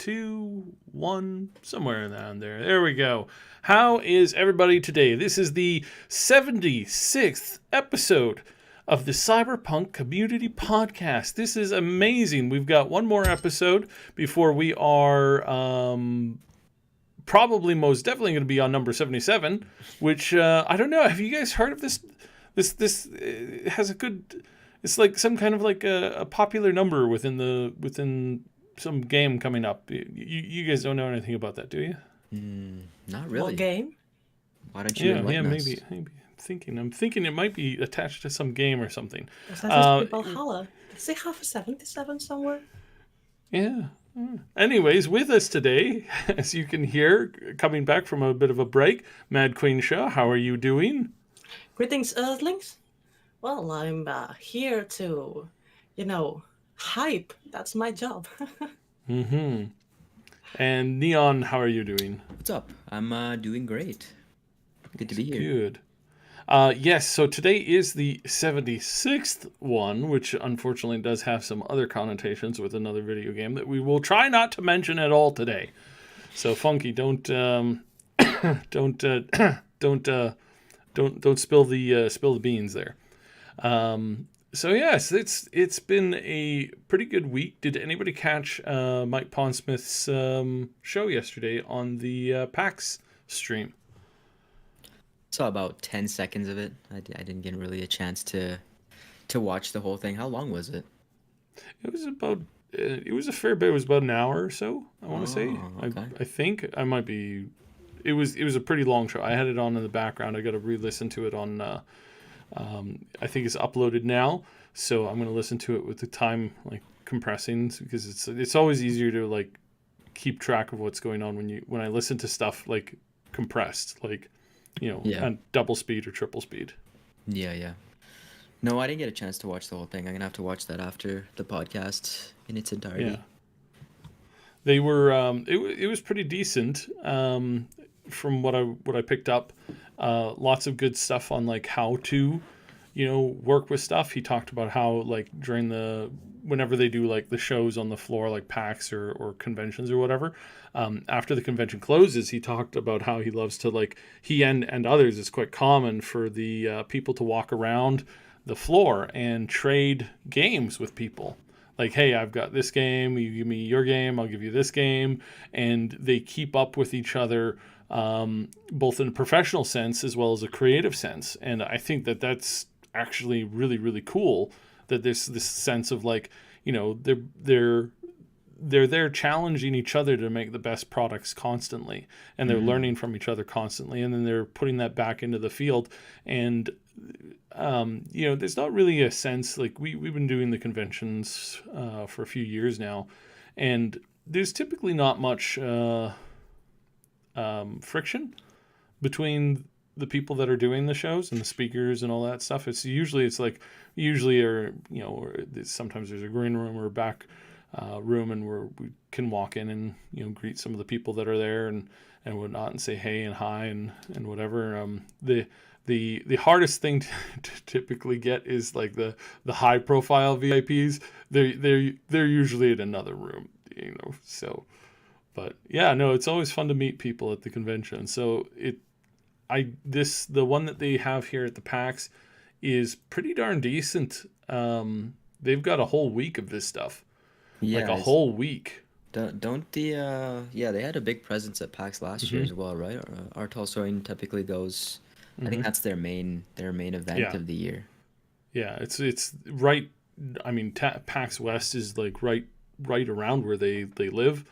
2, 1, somewhere around there. There we go. How is everybody today? This is the 76th episode of the Cyberpunk Community Podcast. This is amazing. We've got one more episode before we are probably most definitely going to be on number 77, which I don't know. Have you guys heard of this? This has a good. It's like some kind of like a popular number within some game coming up. You guys don't know anything about that, do you? Not really. What game? Why don't you enlighten us? Maybe. I'm thinking it might be attached to some game or something. Was that just Valhalla? Does it have a 77 somewhere? Yeah. Anyways, with us today, as you can hear, coming back from a bit of a break, Madqueen Show. How are you doing? Greetings, Earthlings. Well, I'm here to, hype. That's my job. Mm-hmm. And Neon, how are you doing? What's up? I'm doing great. Good to be here. Good. Yes, so today is the 76th one, which unfortunately does have some other connotations with another video game that we will try not to mention at all today. So Funky, don't don't spill the beans there. So yes, it's been a pretty good week. Did anybody catch Mike Pondsmith's show yesterday on the PAX stream? Saw about 10 seconds of it. I didn't get really a chance to watch the whole thing. How long was it? It was about. It was a fair bit. It was about an hour or so. I want to say. Okay. I think I might be. It was a pretty long show. I had it on in the background. I got to re-listen to it on. I think it's uploaded now, so I'm going to listen to it with the time like compressing because it's always easier to like keep track of what's going on when I listen to stuff like compressed, like on double speed or triple speed. Yeah. No, I didn't get a chance to watch the whole thing. I'm gonna have to watch that after the podcast in its entirety. Yeah. They were. It was pretty decent. From what I picked up, lots of good stuff on like how to, work with stuff. He talked about how like whenever they do like the shows on the floor, like PAX or conventions or whatever, after the convention closes, he talked about how he loves to like he and others. It's quite common for the people to walk around the floor and trade games with people. Like, hey, I've got this game, you give me your game, I'll give you this game. And they keep up with each other, both in a professional sense as well as a creative sense. And I think that that's actually really, really cool that there's this sense of like, they're there challenging each other to make the best products constantly. And they're learning from each other constantly. And then they're putting that back into the field. And there's not really a sense like we've been doing the conventions for a few years now, and there's typically not much friction between the people that are doing the shows and the speakers and all that stuff. Sometimes there's a green room or a back room, and we can walk in and greet some of the people that are there and whatnot and say hey and hi and whatever. The hardest thing to typically get is like the high profile VIPs. They're usually in another room, So, but yeah, no, it's always fun to meet people at the convention. So the one that they have here at the PAX is pretty darn decent. They've got a whole week of this stuff, like a whole week. Don't they had a big presence at PAX last year as well, right? Our Tolstoyan typically goes. I think that's their main event of the year. Yeah, it's right. I mean, PAX West is like right around where they live,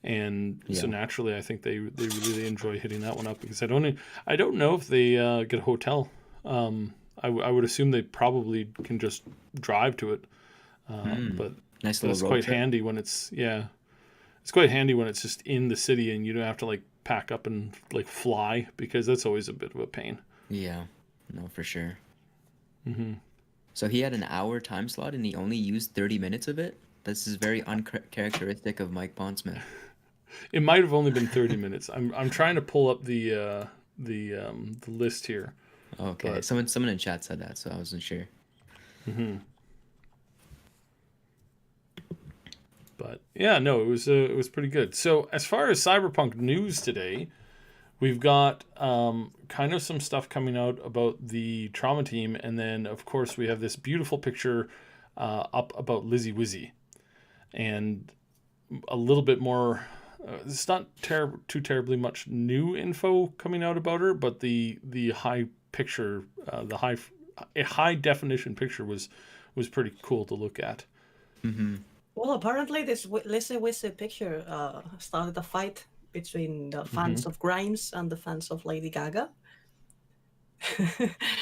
and so naturally, I think they really enjoy hitting that one up because I don't know if they get a hotel. I would assume they probably can just drive to it, but nice little it's road quite trip. handy when it's It's quite handy when it's just in the city and you don't have to like pack up and like fly because that's always a bit of a pain. Yeah, no, for sure. Mm-hmm. So he had an hour time slot and he only used 30 minutes of it? This is very uncharacteristic of Mike Pondsmith. It might have only been 30 minutes. I'm trying to pull up the list here. Okay, but someone in chat said that, so I wasn't sure. Mm-hmm. But yeah, no, it was pretty good. So as far as Cyberpunk news today, we've got kind of some stuff coming out about the Trauma team, and then of course we have this beautiful picture up about Lizzy Wizzy, and a little bit more. It's not too terribly much new info coming out about her, but the high picture, a high definition picture was pretty cool to look at. Mm-hmm. Well, apparently this Lizzy Wizzy picture started a fight between the fans of Grimes and the fans of Lady Gaga.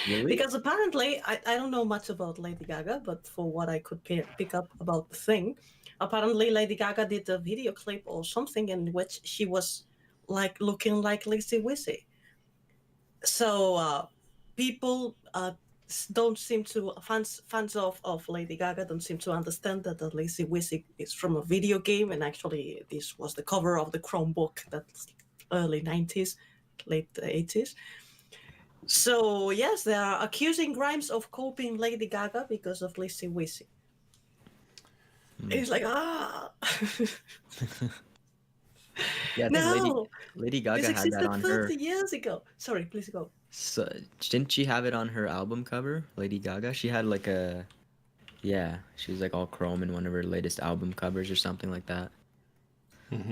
Really? Because apparently, I don't know much about Lady Gaga, but for what I could pick up about the thing, apparently Lady Gaga did a video clip or something in which she was like looking like Lizzy Wizzy. So people don't seem to fans of Lady Gaga don't seem to understand that the Lizzy Wizzy is from a video game, and actually this was the cover of the Chromebook that's early 90s, late 80s. So yes, they are accusing Grimes of copying Lady Gaga because of Lizzy Wizzy. It's like Yeah, I think no, Lady Gaga this had that existed on 30 her. years ago. Sorry, please go. So didn't she have it on her album cover, Lady Gaga? She had like a, yeah, she was like all chrome in one of her latest album covers or something like that.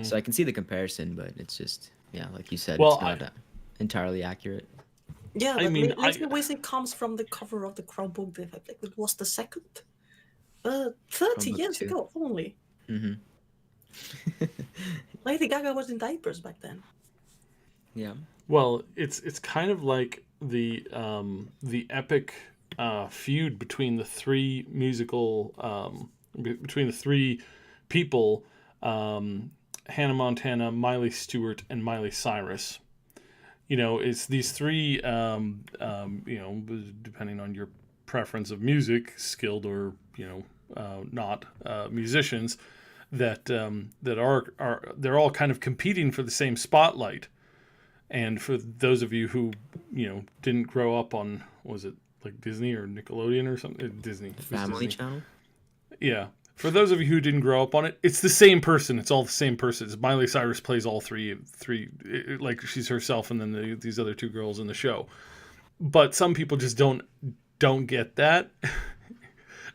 So I can see the comparison, but it's just, yeah, like you said, Well, it's not entirely accurate. Yeah, I but mean, Lizzy Wizzy comes from the cover of the Chromebook. It was the second. 30 Chromebook years 2. ago only. Mm-hmm. Lady Gaga was in diapers back then. Yeah. Well, it's kind of like the epic feud between the three between the three people, Hannah Montana, Miley Stewart, and Miley Cyrus. You know, it's these three, you know, depending on your preference of music, skilled or not musicians, that that are they're all kind of competing for the same spotlight. And for those of you who, didn't grow up on, was it like Disney or Nickelodeon or something? Disney. It was Family Disney. Channel? Yeah. For those of you who didn't grow up on it, it's the same person. It's all the same person. It's Miley Cyrus plays all three, like she's herself, and then these other two girls in the show. But some people just don't get that.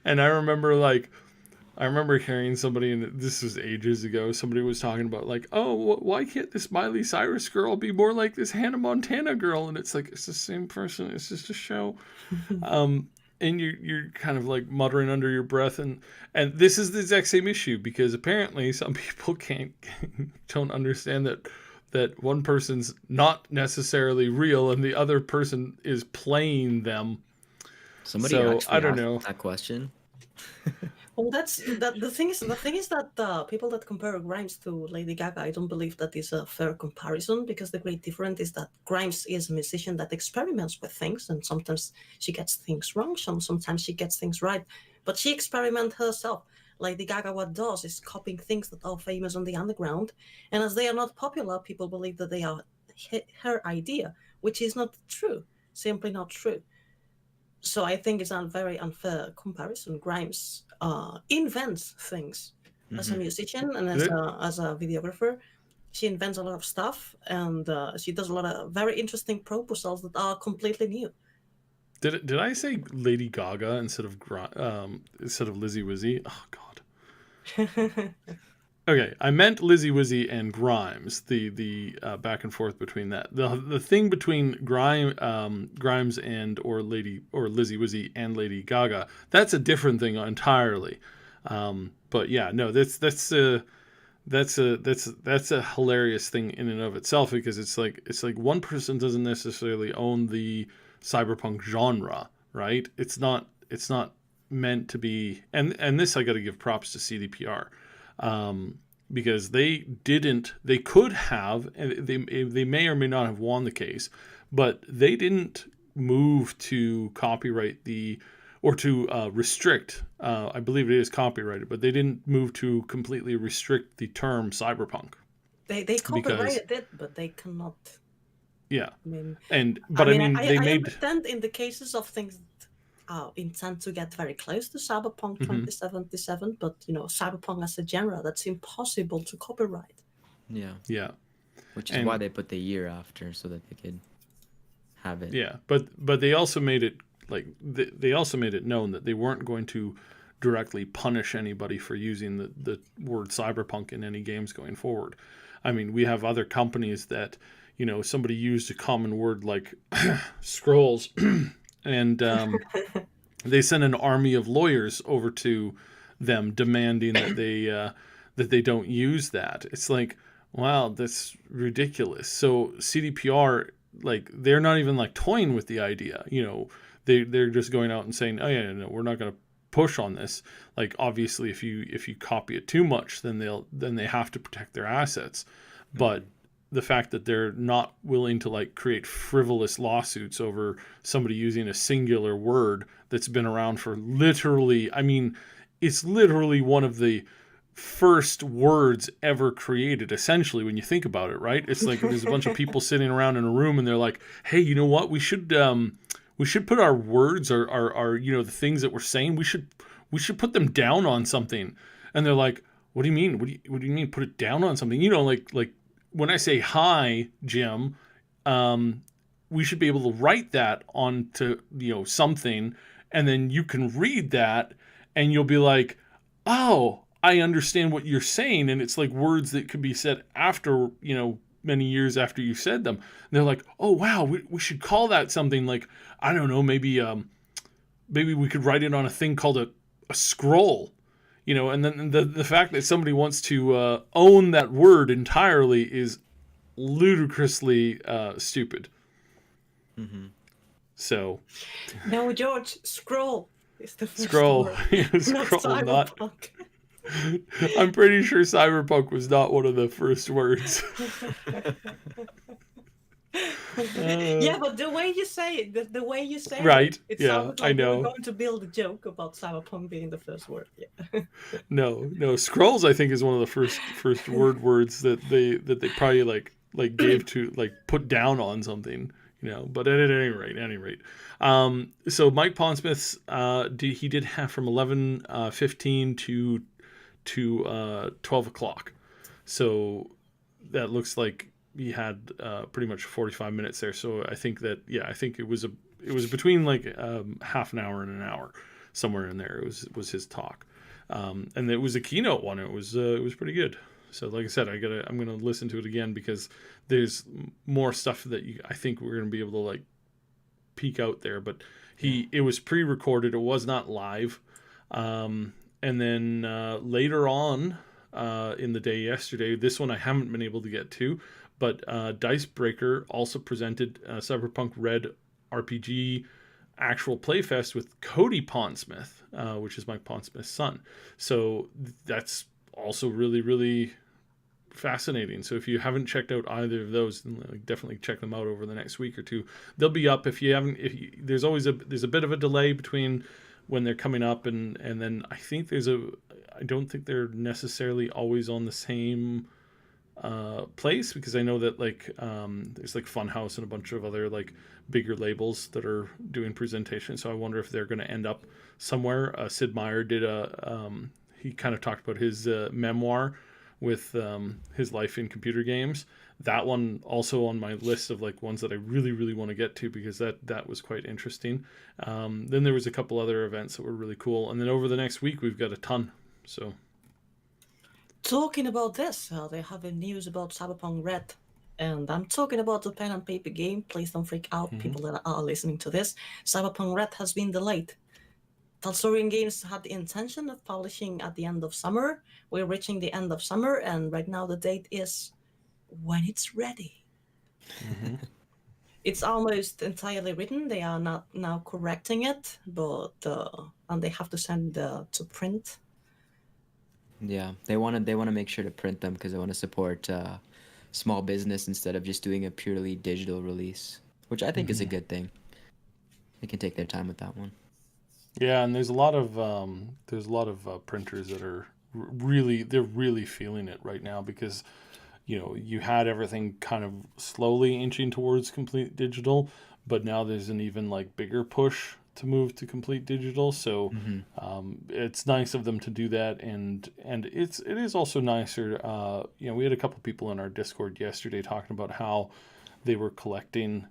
And I remember hearing somebody, and this was ages ago, somebody was talking about like, oh, why can't this Miley Cyrus girl be more like this Hannah Montana girl? And it's like, it's the same person. It's just a show. And you're kind of like muttering under your breath. And this is the exact same issue, because apparently some people don't understand that one person's not necessarily real and the other person is playing them. Somebody So, actually I don't asked know. that question. Well, the thing is that people that compare Grimes to Lady Gaga, I don't believe that is a fair comparison, because the great difference is that Grimes is a musician that experiments with things, and sometimes she gets things wrong, sometimes she gets things right, but she experiments herself. Lady Gaga, what does is copying things that are famous on the underground, and as they are not popular, people believe that they are her idea, which is not true, simply not true. So I think it's a very unfair comparison. Grimes invents things as a musician and as a videographer. She invents a lot of stuff, and she does a lot of very interesting proposals that are completely new. Did I say Lady Gaga instead of Lizzy Wizzy? Oh God. Okay, I meant Lizzy Wizzy and Grimes. The back and forth between that. The thing between Grimes and or Lizzy Wizzy and Lady Gaga, that's a different thing entirely. But yeah, no, that's a hilarious thing in and of itself, because it's like one person doesn't necessarily own the cyberpunk genre, right? It's not meant to be, and this I got to give props to CDPR, because they could have, and they may or may not have won the case, but they didn't move to copyright or to restrict. I believe it is copyrighted, but they didn't move to completely restrict the term cyberpunk. They copyrighted it, but they cannot. Yeah, I mean, but I mean, they I made. understand in the cases of things intend to get very close to Cyberpunk Mm-hmm. 2077, but Cyberpunk as a genre, that's impossible to copyright. Yeah. Yeah. Which is why And they put the year after so that they could have it. yeah, but they also made it like they also made it known that they weren't going to directly punish anybody for using the word cyberpunk in any games going forward. I mean, we have other companies that, somebody used a common word like scrolls, and they sent an army of lawyers over to them demanding that they don't use that. It's like, wow, that's ridiculous. So CDPR, like, they're not even like toying with the idea. They're just going out and saying, oh yeah, no, we're not going to push on this. Like, obviously, if you copy it too much, then they have to protect their assets. But the fact that they're not willing to like create frivolous lawsuits over somebody using a singular word that's been around for literally, I mean, it's literally one of the first words ever created, essentially, when you think about it, right? It's like there's a bunch of people sitting around in a room and they're like, hey, you know what, we should put our words, our the things that we're saying, we should put them down on something. And they're like, what do you mean, what do you mean put it down on something? Like when I say hi, Jim, we should be able to write that onto something, and then you can read that, and you'll be like, oh, I understand what you're saying, and it's like words that could be said after many years after you said them. And they're like, oh wow, we should call that something like, I don't know, maybe we could write it on a thing called a scroll. And then the fact that somebody wants to own that word entirely is ludicrously stupid. Mm-hmm. So, No, George, scroll is the first scroll, word, scroll, not not. cyberpunk. I'm pretty sure cyberpunk was not one of the first words. Yeah, but the way you say it, the way you say Right, it yeah, sounded I like you were know. going to build a joke about cyberpunk being the first word. Yeah. No, scrolls I think is one of the first words that they probably like gave to like put down on something. But at any rate, so Mike Pondsmith's he did have from 11:15 to 12 o'clock, so that looks like he had pretty much 45 minutes there. So I think it was between like half an hour and an hour, somewhere in there. It was his talk, and it was a keynote one. It was pretty good. So like I said, I'm gonna listen to it again because there's more stuff that I think we're gonna be able to like peek out there. But it was pre-recorded. It was not live. And then later on in the day yesterday, this one I haven't been able to get to, but Dicebreaker also presented Cyberpunk Red RPG actual playfest with Cody Pondsmith, which is Mike Pondsmith's son. So that's also really, really fascinating. So if you haven't checked out either of those, then definitely check them out over the next week or two. They'll be up if you haven't. There's a bit of a delay between when they're coming up and then I think I don't think they're necessarily always on the same place, because I know that like there's like Funhouse and a bunch of other like bigger labels that are doing presentations. So I wonder if they're going to end up somewhere. Sid Meier did he kind of talked about his memoir with his life in computer games. That one also on my list of like ones that I really, really want to get to, because that was quite interesting. Then there was a couple other events that were really cool. And then over the next week, we've got a ton. So Talking about this, they have a news about Cyberpunk Red. And I'm talking about the pen and paper game. Please don't freak out, people that are listening to this. Cyberpunk Red has been delayed. Talsorian Games had the intention of publishing at the end of summer. We're reaching the end of summer, and right now the date is when it's ready. It's almost entirely written. They are not now correcting it, but and they have to send to print. Yeah, they want to make sure to print them because they want to support small business instead of just doing a purely digital release, which I think is a good thing. They can take their time with that one. Yeah, and there's a lot of printers that are really feeling it right now, because you had everything kind of slowly inching towards complete digital, but now there's an even like bigger push to move to complete digital. So it's nice of them to do that, and it is also nicer. We had a couple people in our Discord yesterday talking about how they were collecting,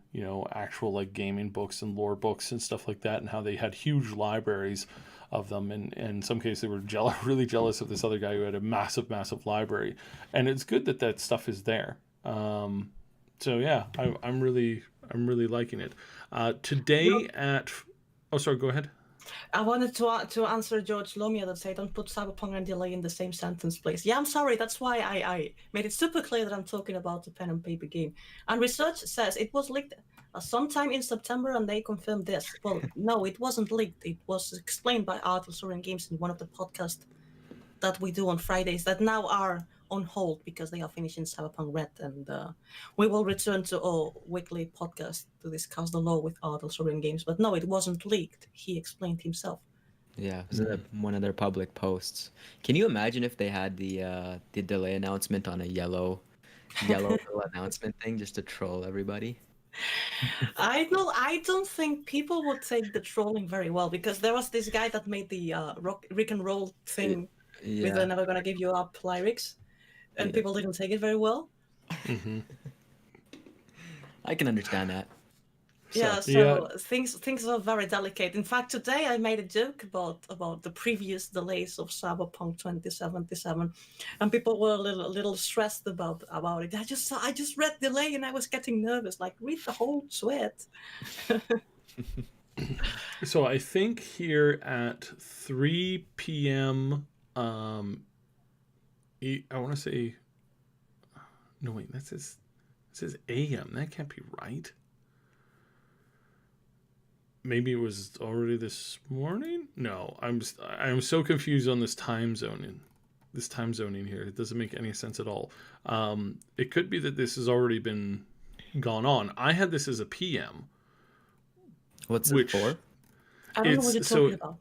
actual like gaming books and lore books and stuff like that, and how they had huge libraries of them, and in some cases they were really jealous of this other guy who had a massive library, and it's good that that stuff is there. So yeah, I'm really liking it. Today at oh, sorry, go ahead. I wanted to answer George Lomia that said, don't put Cyberpunk and delay in the same sentence, please. Yeah, I'm sorry. That's why I made it super clear that I'm talking about the pen and paper game. And research says it was leaked sometime in September, and they confirmed this. Well, no, it wasn't leaked. It was explained by Arthur Games in one of the podcasts that we do on Fridays that now are on hold because they are finishing Cyberpunk Red, and we will return to our weekly podcast to discuss the law with Arthur Games. But no, it wasn't leaked. He explained himself. Yeah, it was one of their public posts. Can you imagine if they had the delay announcement on a yellow little announcement thing just to troll everybody? I don't think people would take the trolling very well, because there was this guy that made the Rick and Roll thing with the "Never Gonna Give You Up" lyrics, and people didn't take it very well. I can understand that. So things are very delicate. In fact, today I made a joke about the previous delays of Cyberpunk 2077, and people were a little stressed about it. I just read delay and I was getting nervous. Like, read the whole sweat. So I think here at 3 p.m. I want to say, no wait, that says a.m. That can't be right. Maybe it was already this morning. No, I'm so confused on this time zoning. This time zoning here, it doesn't make any sense at all. It could be that this has already been gone on. I had this as a PM. What's it for? I don't know what you're talking about.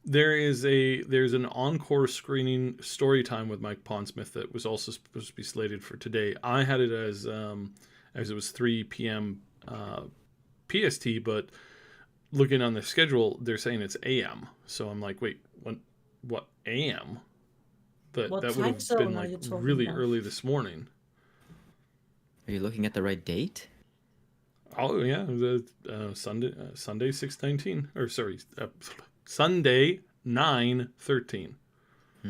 There's an encore screening story time with Mike Pondsmith that was also supposed to be slated for today. I had it as it was 3 p.m. PST, but looking on the schedule, they're saying it's AM. So I'm like, wait, what AM? That would have been like really early this morning. Are you looking at the right date? Oh yeah, the Sunday 6:19, or sorry, Sunday 9:13.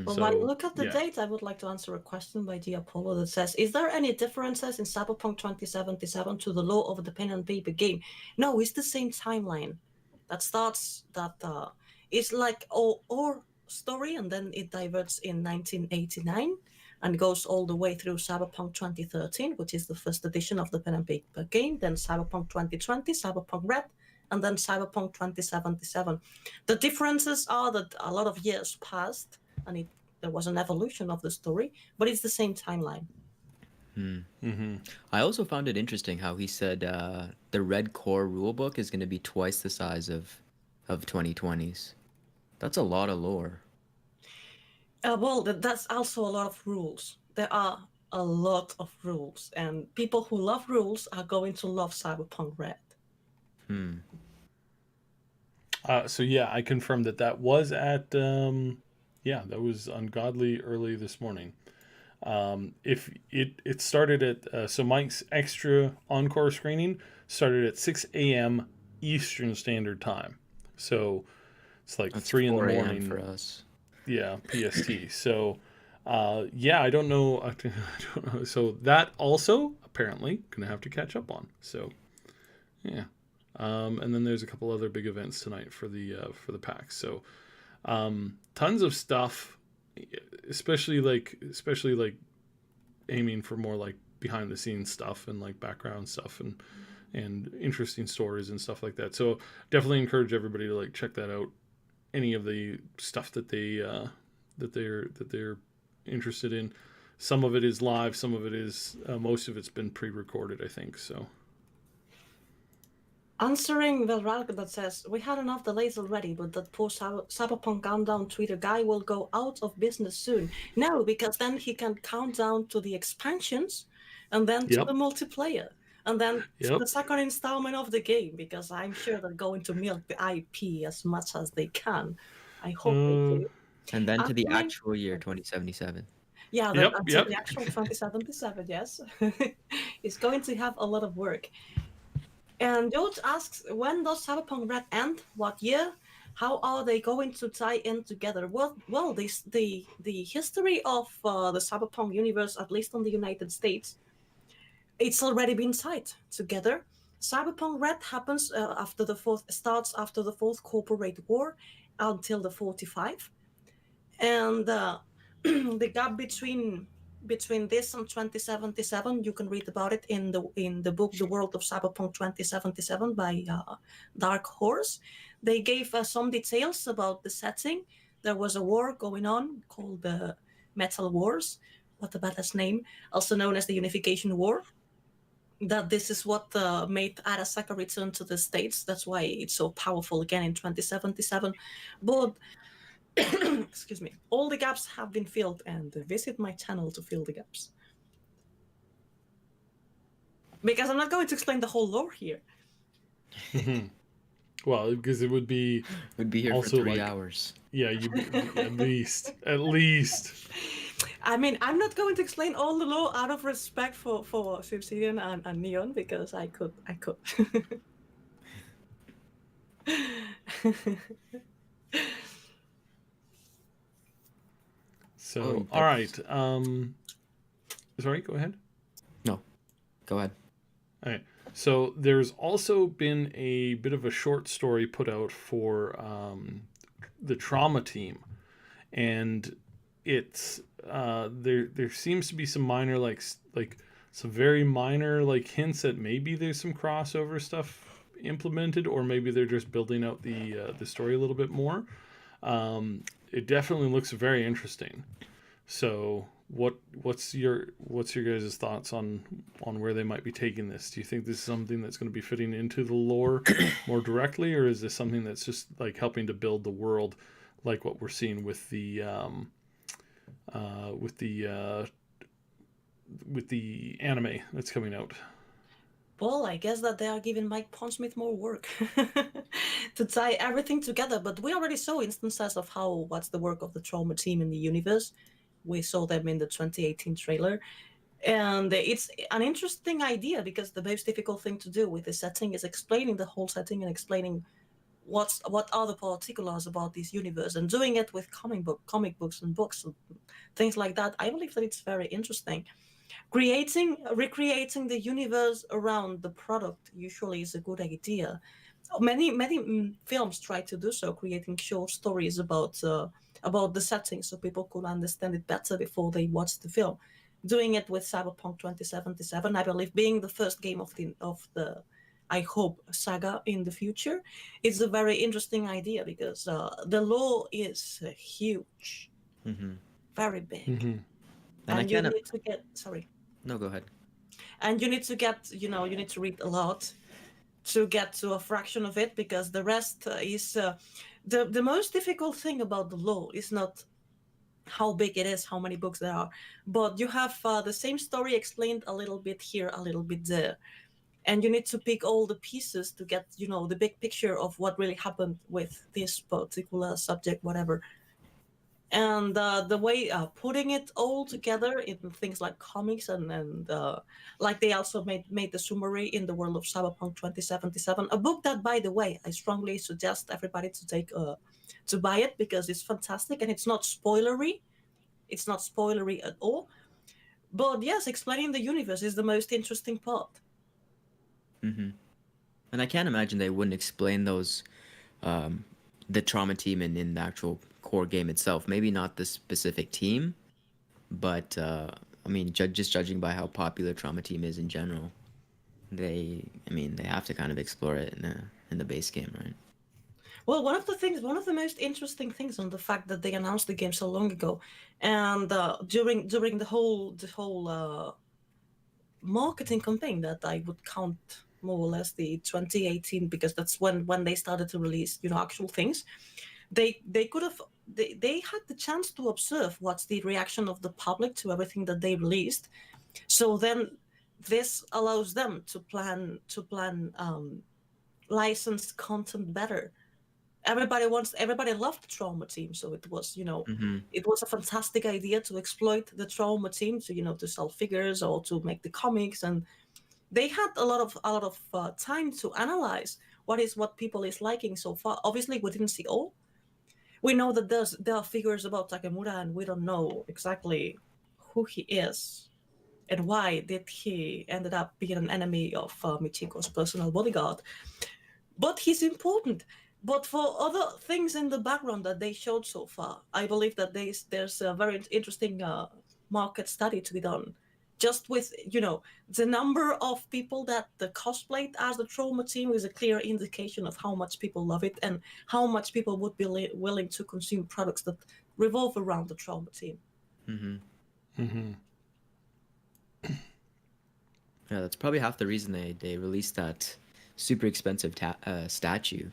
Well, while you look at the date, I would like to answer a question by G Apollo that says, is there any differences in Cyberpunk 2077 to the law of the pen and paper game? No, it's the same timeline. It's like our story, and then it diverts in 1989 and goes all the way through Cyberpunk 2013, which is the first edition of the pen and paper game, then Cyberpunk 2020, Cyberpunk Red, and then Cyberpunk 2077. The differences are that a lot of years passed, and there was an evolution of the story, but it's the same timeline. I also found it interesting how he said the Red Core rulebook is going to be twice the size of 2020's. That's a lot of lore. Well, that's also a lot of rules. There are a lot of rules, and people who love rules are going to love Cyberpunk Red. So yeah, I confirmed that was at that was ungodly early this morning. If it started at so Mike's extra encore screening started at 6 a.m. Eastern Standard Time, so it's like That's 3 in the 4 a.m. morning for us. Yeah, PST. So I don't know. I don't know. So that also apparently gonna have to catch up on. So yeah. And then there's a couple other big events tonight for the PAX. So tons of stuff, especially like aiming for more like behind the scenes stuff and like background stuff and interesting stories and stuff like that. So definitely encourage everybody to like check that out. Any of the stuff that they're interested in. Some of it is live, some of it is most of it's been pre-recorded, I think. So answering the Ralk that says, we had enough delays already, but that poor Cyberpunk Countdown Twitter guy will go out of business soon. No, because then he can count down to the expansions and then to the multiplayer. And then Yep. the second installment of the game, because I'm sure they're going to milk the IP as much as they can. I hope they do. And then to the Actually, actual year 2077. yeah, Yep. until Yep. the actual 2077, yes. It's going to have a lot of work. And George asks, when does Cyberpunk Red end? What year? How are they going to tie in together? Well, the history of the Cyberpunk universe, at least on the United States, it's already been tied together. Cyberpunk Red happens starts after the fourth corporate war until the 45, and the gap between this and 2077, you can read about it in the book The World of Cyberpunk 2077 by Dark Horse. They gave some details about the setting. There was a war going on called the Metal Wars, what the badass name, also known as the Unification War. That this is what made Arasaka return to the States. That's why it's so powerful again in 2077. But excuse me, all the gaps have been filled, and visit my channel to fill the gaps. Because I'm not going to explain the whole lore here. Well, because it would be Would be here for also 3 like, hours. yeah, you at least. I mean, I'm not going to explain all the lore out of respect for Obsidian and Neon, because I could. So, Oh, all right. Sorry, go ahead. No, go ahead. All right. So there's also been a bit of a short story put out for the trauma team, and it's there seems to be some minor like some very minor like hints that maybe there's some crossover stuff implemented, or maybe they're just building out the story a little bit more. It definitely looks very interesting. So what's your guys' thoughts on where they might be taking this? Do you think this is something that's going to be fitting into the lore more directly, or is this something that's just like helping to build the world, like what we're seeing with the anime that's coming out? Well, I guess that they are giving Mike Pondsmith more work to tie everything together. But we already saw instances of what's the work of the trauma team in the universe. We saw them in the 2018 trailer. And it's an interesting idea, because the most difficult thing to do with the setting is explaining the whole setting and explaining what are the particulars about this universe, and doing it with comic books and books and things like that. I believe that it's very interesting. Recreating the universe around the product usually is a good idea. Many films try to do so, creating short stories about the setting so people could understand it better before they watch the film. Doing it with Cyberpunk 2077, I believe, being the first game of the I hope saga in the future, is a very interesting idea, because the lore is huge, very big, And I and you kind of need to get sorry. no, go ahead. And you need to get, you need to read a lot to get to a fraction of it, because the rest is the most difficult thing about the law is not how big it is, how many books there are, but you have the same story explained a little bit here, a little bit there, and you need to pick all the pieces to get, the big picture of what really happened with this particular subject, whatever. And the way putting it all together in things like comics, and like they also made the summary in the World of Cyberpunk 2077, a book that, by the way, I strongly suggest everybody to buy it, because it's fantastic and it's not spoilery. It's not spoilery at all. But yes, explaining the universe is the most interesting part. And I can't imagine they wouldn't explain those, the trauma team in the actual core game itself. Maybe not the specific team, but I mean, just judging by how popular trauma team is in general, they have to kind of explore it in the base game, right? Well, one of the most interesting things on the fact that they announced the game so long ago, and during the whole marketing campaign that I would count more or less the 2018, because that's when they started to release actual things. They could have they had the chance to observe what's the reaction of the public to everything that they released. So then this allows them to plan licensed content better. Everybody loved the Trauma Team, so it was, Mm-hmm. it was a fantastic idea to exploit the Trauma Team to, to sell figures or to make the comics. And they had a lot of time to analyze what people is liking so far. Obviously, we didn't see all. We know that there are figures about Takemura, and we don't know exactly who he is and why did he ended up being an enemy of Michiko's personal bodyguard. But he's important. But for other things in the background that they showed so far, I believe that there's a very interesting market study to be done. Just with, the number of people that the cosplayed as the Trauma Team is a clear indication of how much people love it and how much people would be willing to consume products that revolve around the Trauma Team. Mm-hmm. Mm-hmm. Yeah, that's probably half the reason they released that super expensive statue,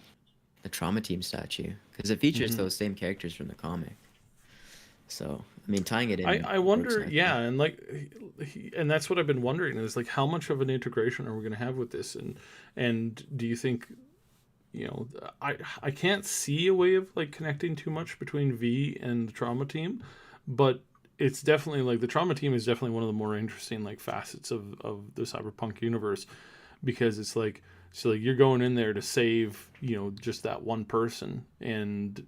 the Trauma Team statue, because it features those same characters from the comic. So, I mean, tying it in. I works wonder, nicely. yeah, and like, and that's what I've been wondering is like, how much of an integration are we going to have with this, and do you think, I can't see a way of like connecting too much between V and the Trauma Team, but it's definitely like the Trauma Team is definitely one of the more interesting like facets of the Cyberpunk universe, because it's like, so like you're going in there to save just that one person, and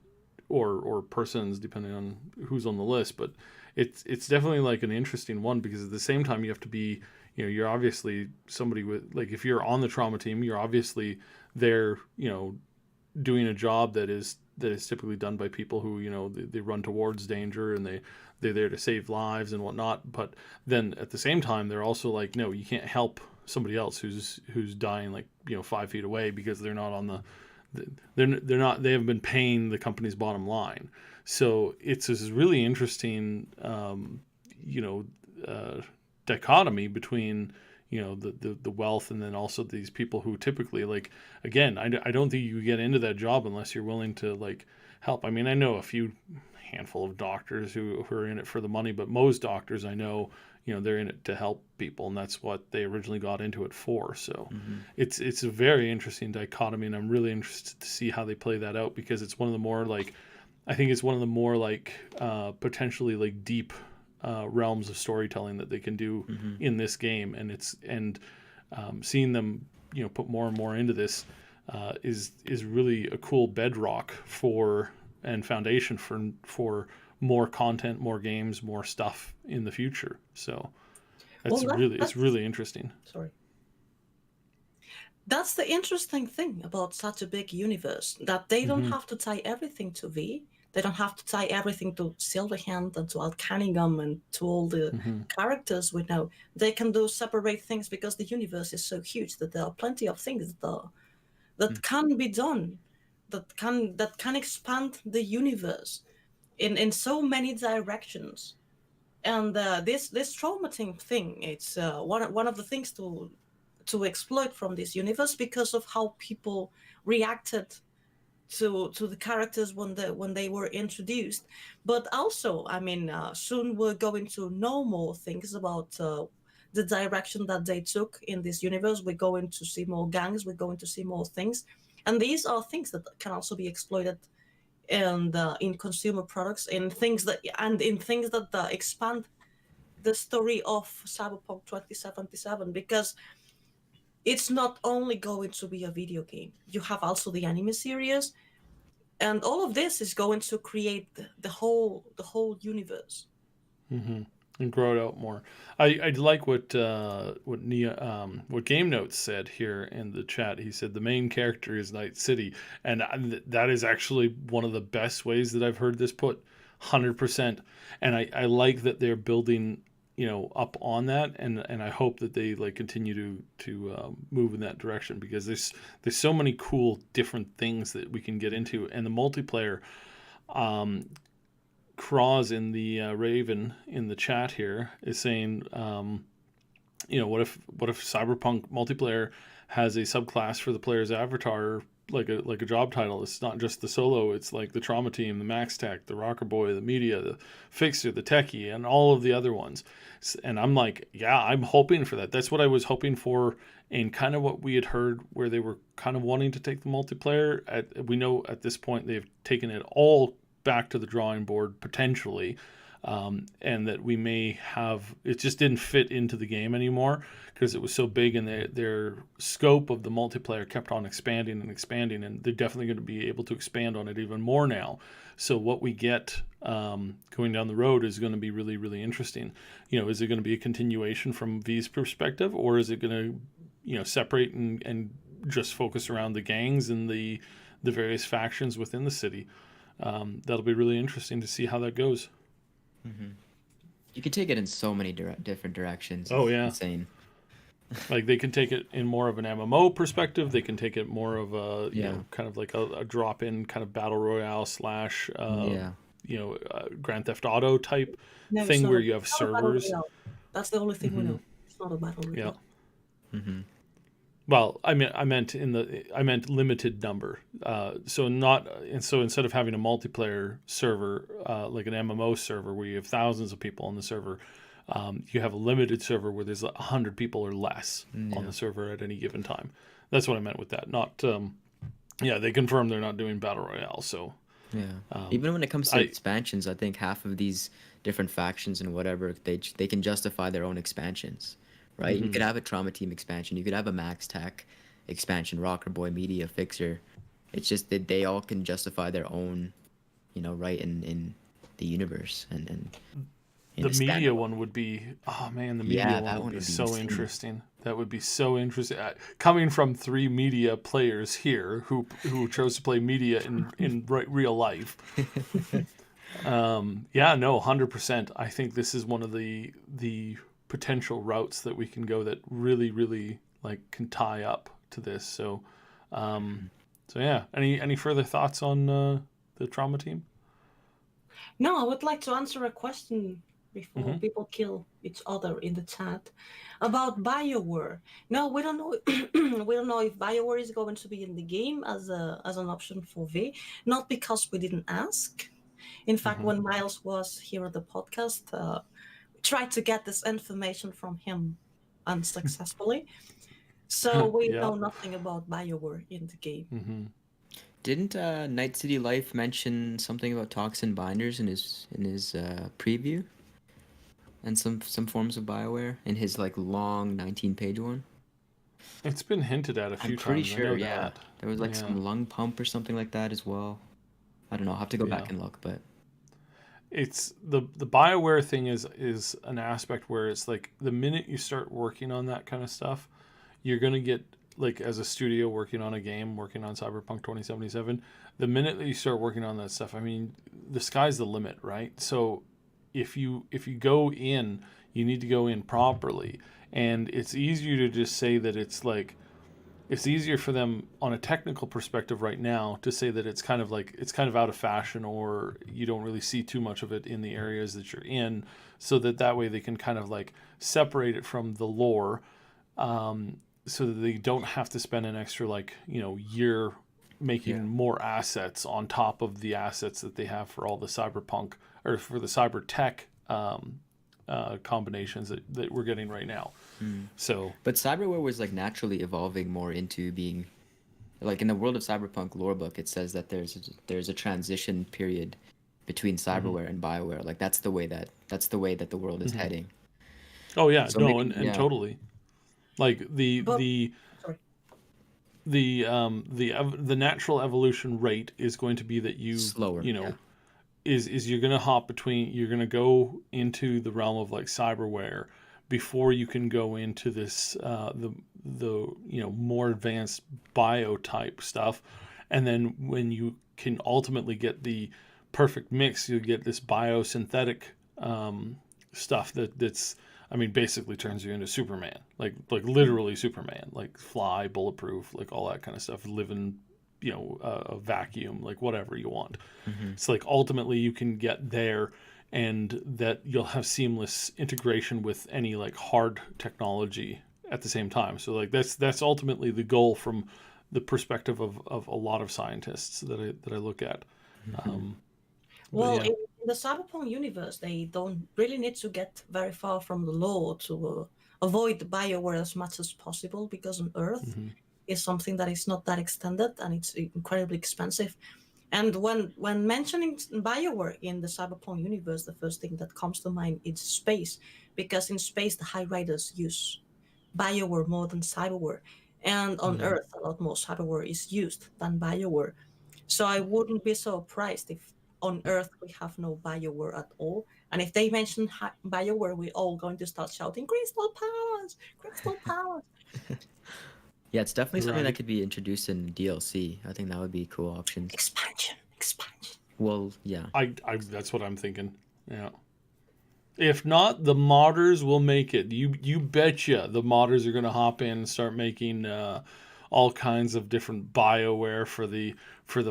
or persons depending on who's on the list, but it's definitely like an interesting one, because at the same time you have to be, you're obviously somebody with, like, if you're on the Trauma Team, you're obviously there, doing a job that is typically done by people who, they run towards danger, and they're there to save lives and whatnot. But then at the same time, they're also like, no, you can't help somebody else who's dying, like, 5 feet away, because they're not on they're not, they haven't been paying the company's bottom line. So it's this really interesting dichotomy between the wealth, and then also these people who typically, like, again, I don't think you get into that job unless you're willing to like help. I mean, I know a few handful of doctors who are in it for the money, but most doctors I know, they're in it to help people, and that's what they originally got into it for. So it's a very interesting dichotomy, and I'm really interested to see how they play that out, because it's one of the more like, I think it's one of the more like potentially like deep realms of storytelling that they can do in this game, and seeing them put more and more into this is really a cool bedrock for and foundation for more content, more games, more stuff in the future. So it's really interesting. Sorry. That's the interesting thing about such a big universe, that they don't have to tie everything to V. They don't have to tie everything to Silverhand and to Al Cunningham and to all the characters we know. They can do separate things, because the universe is so huge that there are plenty of things that can be done, that can expand the universe in so many directions. And this Trauma Team thing, it's one of the things to exploit from this universe, because of how people reacted to the characters when they were introduced. But also, I mean, soon we're going to know more things about the direction that they took in this universe. We're going to see more gangs, we're going to see more things, and these are things that can also be exploited in consumer products, in things that expand the story of Cyberpunk 2077, because it's not only going to be a video game. You have also the anime series, and all of this is going to create the whole universe. And grow it out more. I like what Game Notes said here in the chat. He said the main character is Night City, and that is actually one of the best ways that I've heard this put, 100%. And I like that they're building up on that, and I hope that they like continue to move in that direction, because there's so many cool different things that we can get into, and the multiplayer. Cross in the Raven in the chat here is saying, what if Cyberpunk multiplayer has a subclass for the player's avatar like a job title. It's not just the solo. It's like the trauma team, the max tech, the rocker boy, the media, the fixer, the techie, and all of the other ones. And I'm like, yeah, I'm hoping for that. That's what I was hoping for, and kind of what we had heard, where they were kind of wanting to take the multiplayer. We know at this point they've taken it all back to the drawing board potentially. And that we may have, it just didn't fit into the game anymore because it was so big, and their scope of the multiplayer kept on expanding and expanding, and they're definitely going to be able to expand on it even more now. So what we get going down the road is going to be really, really interesting. Is it going to be a continuation from V's perspective, or is it going to, separate and just focus around the gangs and the various factions within the city? That'll be really interesting to see how that goes. Mm-hmm. You can take it in so many different directions. Oh, yeah. Insane. Like they can take it in more of an MMO perspective. They can take it more of a, kind of like a drop-in kind of battle royale / Grand Theft Auto type thing where you have servers. That's the only thing we know. It's not a battle royale. Yeah. Mm-hmm. Well, I meant limited number. So instead of having a multiplayer server, like an MMO server where you have thousands of people on the server, you have a limited server where there's 100 people or less on the server at any given time. That's what I meant with that. Not, they confirmed they're not doing battle royale. So even when it comes to expansions, I think half of these different factions and whatever, they can justify their own expansions. Right? You could have a trauma team expansion. You could have a max tech expansion, rocker boy, media, fixer. It's just that they all can justify their own, right in the universe and the media one would be, the media one would be so insane. Interesting. That would be so interesting. Coming from 3 media players here who chose to play media in real life. 100%. I think this is one of the potential routes that we can go that really, really can tie up to this. So any further thoughts on the trauma team? No, I would like to answer a question before people kill each other in the chat about Bioware. No, we don't know. We don't know if Bioware is going to be in the game as an option for V. Not because we didn't ask. In fact, when Miles was here at the podcast, tried to get this information from him unsuccessfully. So we know nothing about Bioware in the game. Mm-hmm. Didn't Night City Life mention something about toxin binders in his preview? And some forms of Bioware in his long 19-page one? It's been hinted at a few times. I'm pretty sure, yeah. There was some lung pump or something like that as well. I don't know. I'll have to go back and look, but it's the Bioware thing is an aspect where it's like the minute you start working on that kind of stuff, you're going to get, as a studio working on a game, working on Cyberpunk 2077, the minute that you start working on that stuff, the sky's the limit, right? So if you go in, you need to go in properly, and it's easier to just say that it's easier for them on a technical perspective right now to say that it's kind of out of fashion, or you don't really see too much of it in the areas that you're in, so that way they can kind of separate it from the lore, so that they don't have to spend an extra year making more assets on top of the assets that they have for all the cyberpunk or for the cyber tech combinations that we're getting right now. So, but Cyberware was naturally evolving more into being in the world of Cyberpunk lore book. It says that there's a transition period between Cyberware and Bioware. That's the way that the world is heading. Oh yeah, so no, and totally. The natural evolution rate is going to be that you slower, is you're going to hop between, you're going to go into the realm of cyberware before you can go into this the more advanced bio type stuff, and then when you can ultimately get the perfect mix, you get this biosynthetic stuff that's basically turns you into Superman, like literally Superman, fly, bulletproof, all that kind of stuff, live in a vacuum, whatever you want. It's ultimately you can get there, and that you'll have seamless integration with any hard technology at the same time. So that's ultimately the goal from the perspective of a lot of scientists that I look at. Well, Yeah. in the Cyberpunk universe, they don't really need to get very far from the law to avoid Bioware as much as possible, because on Earth is something that is not that extended and it's incredibly expensive. And when mentioning Bioware in the Cyberpunk universe, the first thing that comes to mind is space, because in space the High Riders use Bioware more than Cyberware, and on Earth a lot more Cyberware is used than Bioware. So I wouldn't be surprised if on Earth we have no Bioware at all. And if they mention Bioware, we're all going to start shouting, "Crystal powers! Crystal powers!" Yeah, it's definitely something that Right. could be introduced in DLC. I think that would be cool options. Expansion, expansion. Well, yeah. I that's what I'm thinking. Yeah. If not, the modders will make it. You betcha the modders are going to hop in and start making all kinds of different Bioware for the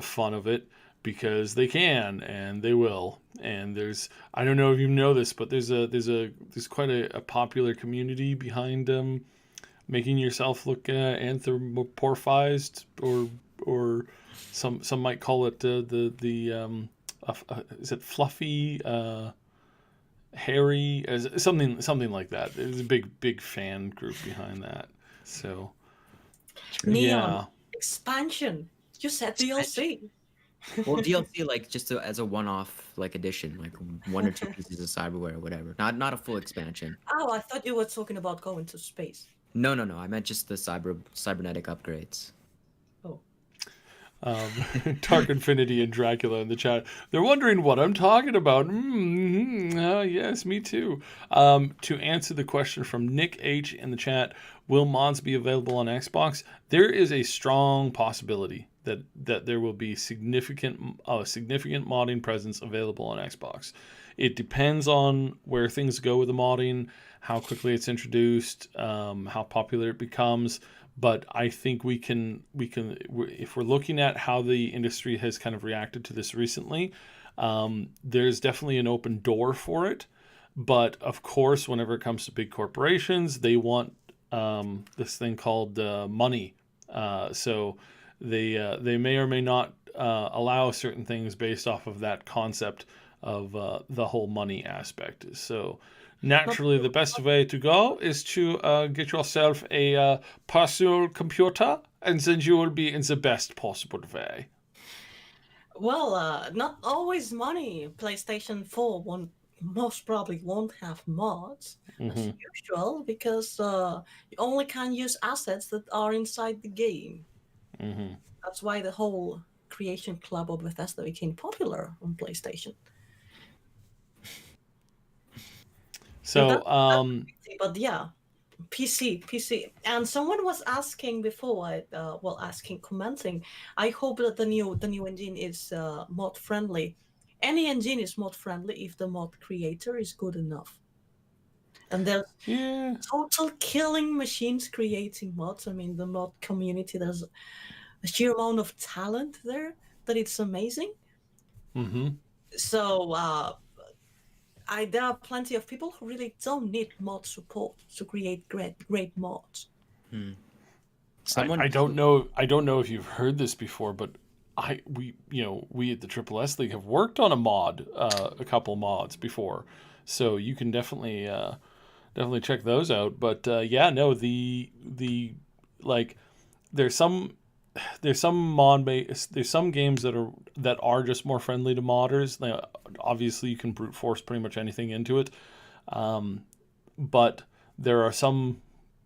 fun of it, because they can and they will. And I don't know if you know this, but there's quite a popular community behind making yourself look anthropomorphized, or some might call it is it fluffy, hairy, something like that. There's a big fan group behind that. So Neon, yeah. expansion. You said DLC. Well, DLC like just as a one-off like edition, like 1 or 2 pieces of cyberware or whatever. Not a full expansion. Oh, I thought you were talking about going to space. No. I meant just the cybernetic upgrades. Oh. Dark Infinity and Dracula in the chat. They're wondering what I'm talking about. Yes, me too. To answer the question from Nick H in the chat, will mods be available on Xbox? There is a strong possibility that there will be significant modding presence available on Xbox. It depends on where things go with the modding, how quickly it's introduced, how popular it becomes. But I think we can, if we're looking at how the industry has kind of reacted to this recently, there's definitely an open door for it. But of course, whenever it comes to big corporations, they want this thing called money. So they may or may not allow certain things based off of that concept of the whole money aspect. So naturally, the best way to go is to get yourself a personal computer, and then you will be in the best possible way. Well, not always money. PlayStation 4 most probably won't have mods as usual, because you only can use assets that are inside the game. That's why the whole Creation Club of Bethesda became popular on PlayStation. So, But yeah, PC. And someone was asking before, commenting. I hope that the new engine is mod friendly. Any engine is mod friendly if the mod creator is good enough. And there's yeah. total killing machines creating mods. I mean, the mod community, there's a sheer amount of talent there that it's amazing. So there are plenty of people who really don't need mod support to create great mods. I don't know. I don't know if you've heard this before, but we at the Triple S League have worked on a couple mods before, so you can definitely check those out. But the like there's some there's some games that are just more friendly to modders. Obviously, you can brute force pretty much anything into it, but there are some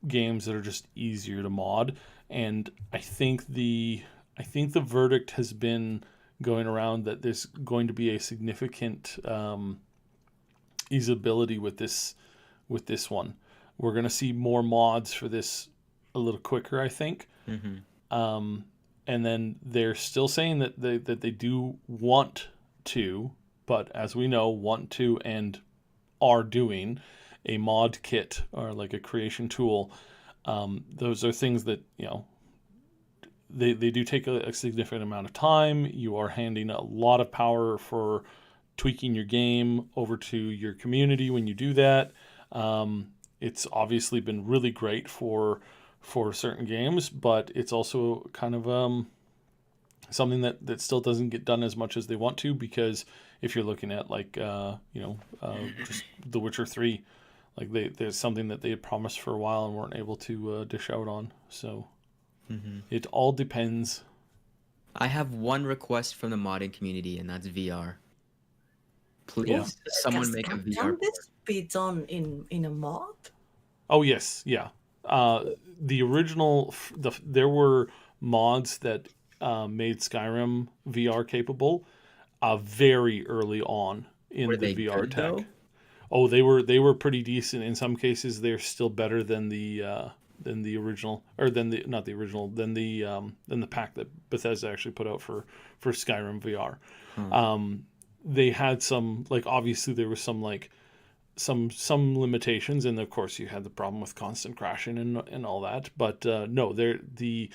games that are just easier to mod, and I think the verdict has been going around that there's going to be a significant easeability with this one. We're going to see more mods for this a little quicker, I think. And then they're still saying that they do want to, but as we know, want to and are doing a mod kit or like a creation tool. Those are things that, they do take a significant amount of time. You are handing a lot of power for tweaking your game over to your community when you do that. It's obviously been really great for for certain games, but it's also kind of something that still doesn't get done as much as they want to, because if you're looking at like just The Witcher 3, like there's something that they had promised for a while and weren't able to dish out on. So it all depends. I have one request from the modding community, and that's VR. Please, Yeah. someone make a VR. Can this be done in a mod? Oh yes, yeah. The original, there were mods that made Skyrim VR capable very early on in Were the they VR good, tech. though? Oh, they were pretty decent. In some cases, they're still better than the original, or than the not the original, than the pack that Bethesda actually put out for Skyrim VR. They had some, like, obviously there was some like some limitations, and of course you had the problem with constant crashing and all that. But no, the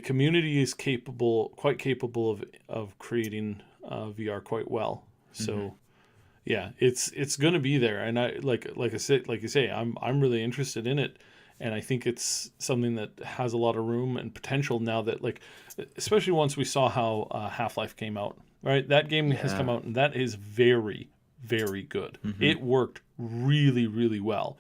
community is quite capable of creating VR quite well. So yeah, it's going to be there, and I like I said, like you say, I'm really interested in it, and I think it's something that has a lot of room and potential now that, like, especially once we saw how Half-Life came out, right? That game has come out, and that is very, very good. It worked really, really well.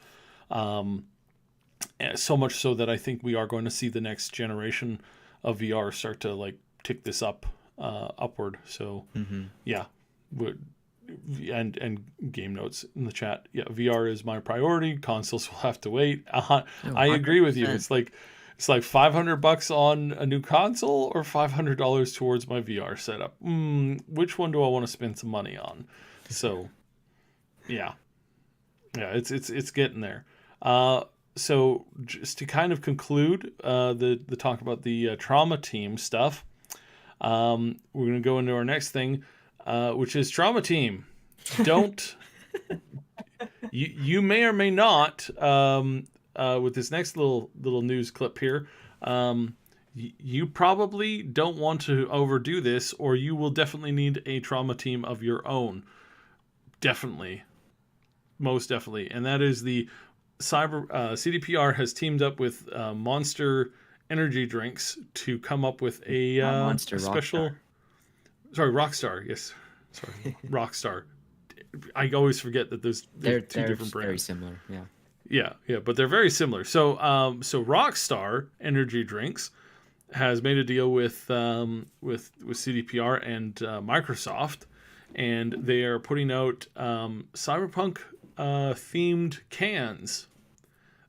So much so that I think we are going to see the next generation of VR start to like tick this upward. So yeah, and game notes in the chat. Yeah, VR is my priority. Consoles will have to wait. I agree with you. 100%. It's like $500 on a new console or $500 towards my VR setup. Which one do I want to spend some money on? So yeah, it's getting there. So just to kind of conclude the talk about the trauma team stuff, we're going to go into our next thing, which is trauma team. Don't you may or may not with this next little news clip here. You probably don't want to overdo this, or you will definitely need a trauma team of your own. Definitely, most definitely, and that is the CDPR has teamed up with Monster energy drinks to come up with a special. Rockstar. Sorry, Rockstar. Yes, sorry, Rockstar. I always forget that there's They're two different brands. very similar. Yeah. Yeah, but they're very similar. So Rockstar energy drinks has made a deal with CDPR and Microsoft, and they are putting out Cyberpunk themed cans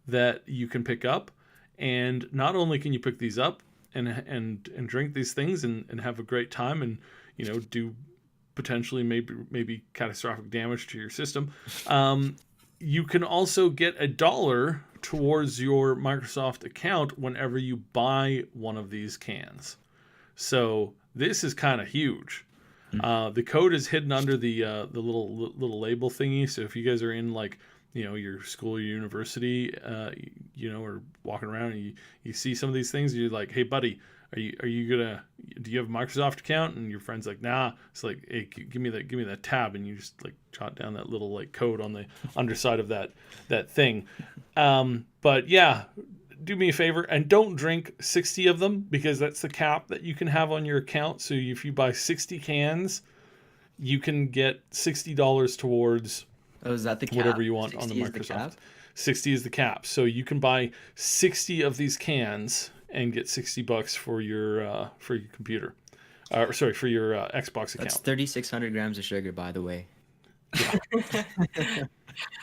that you can pick up. And not only can you pick these up and drink these things and have a great time and do potentially maybe catastrophic damage to your system, you can also get $1 towards your Microsoft account whenever you buy one of these cans. So this is kind of huge. The code is hidden under the little label thingy. So if you guys are in like your school or university, or walking around and you see some of these things, you're like, hey buddy, do you have a Microsoft account? And your friend's like, nah. It's like, hey, give me that tab, and you just like jot down that little like code on the underside of that thing. But yeah, do me a favor and don't drink 60 of them, because that's the cap that you can have on your account. So if you buy 60 cans, you can get $60 towards is that the cap? whatever you want on the Microsoft. 60 is the cap. So you can buy 60 of these cans and get $60 for your computer. For your Xbox account. That's 3,600 grams of sugar, by the way. Yeah.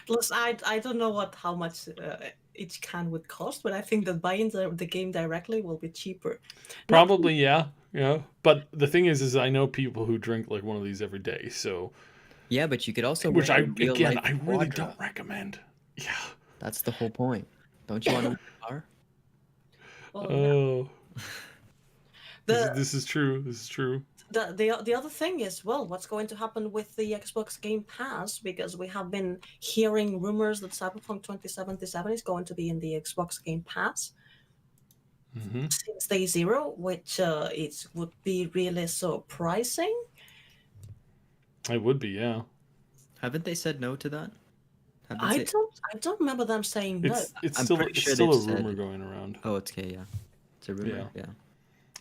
Plus, I don't know how much each can would cost, but I think that buying the game directly will be cheaper. Probably, yeah. But the thing is I know people who drink like one of these every day. So yeah, but you could also which I really really don't recommend. Yeah. That's the whole point. Don't you want to win a car? Oh. This is true. This is true. The other thing is, well, what's going to happen with the Xbox Game Pass? Because we have been hearing rumors that Cyberpunk 2077 is going to be in the Xbox Game Pass since day zero, which it would be really surprising. It would be, yeah. Haven't they said no to that? Have they I say? don't remember them saying no. It's I'm still pretty it's sure still they've a rumor said. going around. Oh, it's okay. Yeah, it's a rumor. Yeah. Yeah.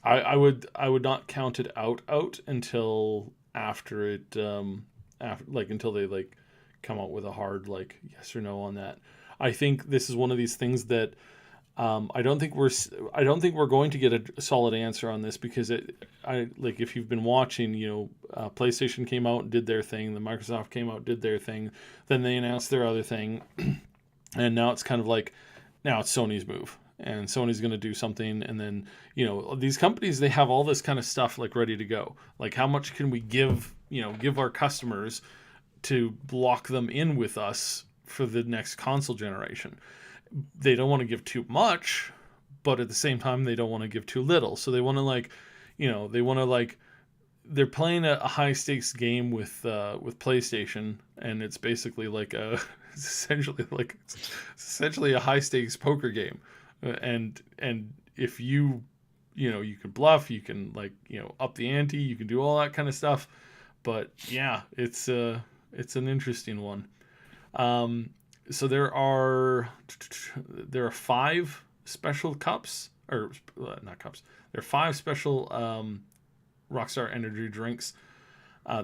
I would not count it out until after it after like until they like come out with a hard like yes or no on that. I think this is one of these things that I don't think we're going to get a solid answer on this because I like if you've been watching, PlayStation came out and did their thing, the Microsoft came out did their thing, then they announced their other thing, and now it's kind of like now it's Sony's move. And Sony's going to do something, and then these companies they have all this kind of stuff like ready to go. Like how much can we give our customers to lock them in with us for the next console generation? They don't want to give too much, but at the same time they don't want to give too little. So they want to they're playing a high stakes game with PlayStation, and it's basically like it's essentially a high stakes poker game, and if you can bluff, you can up the ante, you can do all that kind of stuff, but yeah, it's an interesting one. So there are 5 special cups or not cups. There are 5 special Rockstar energy drinks. They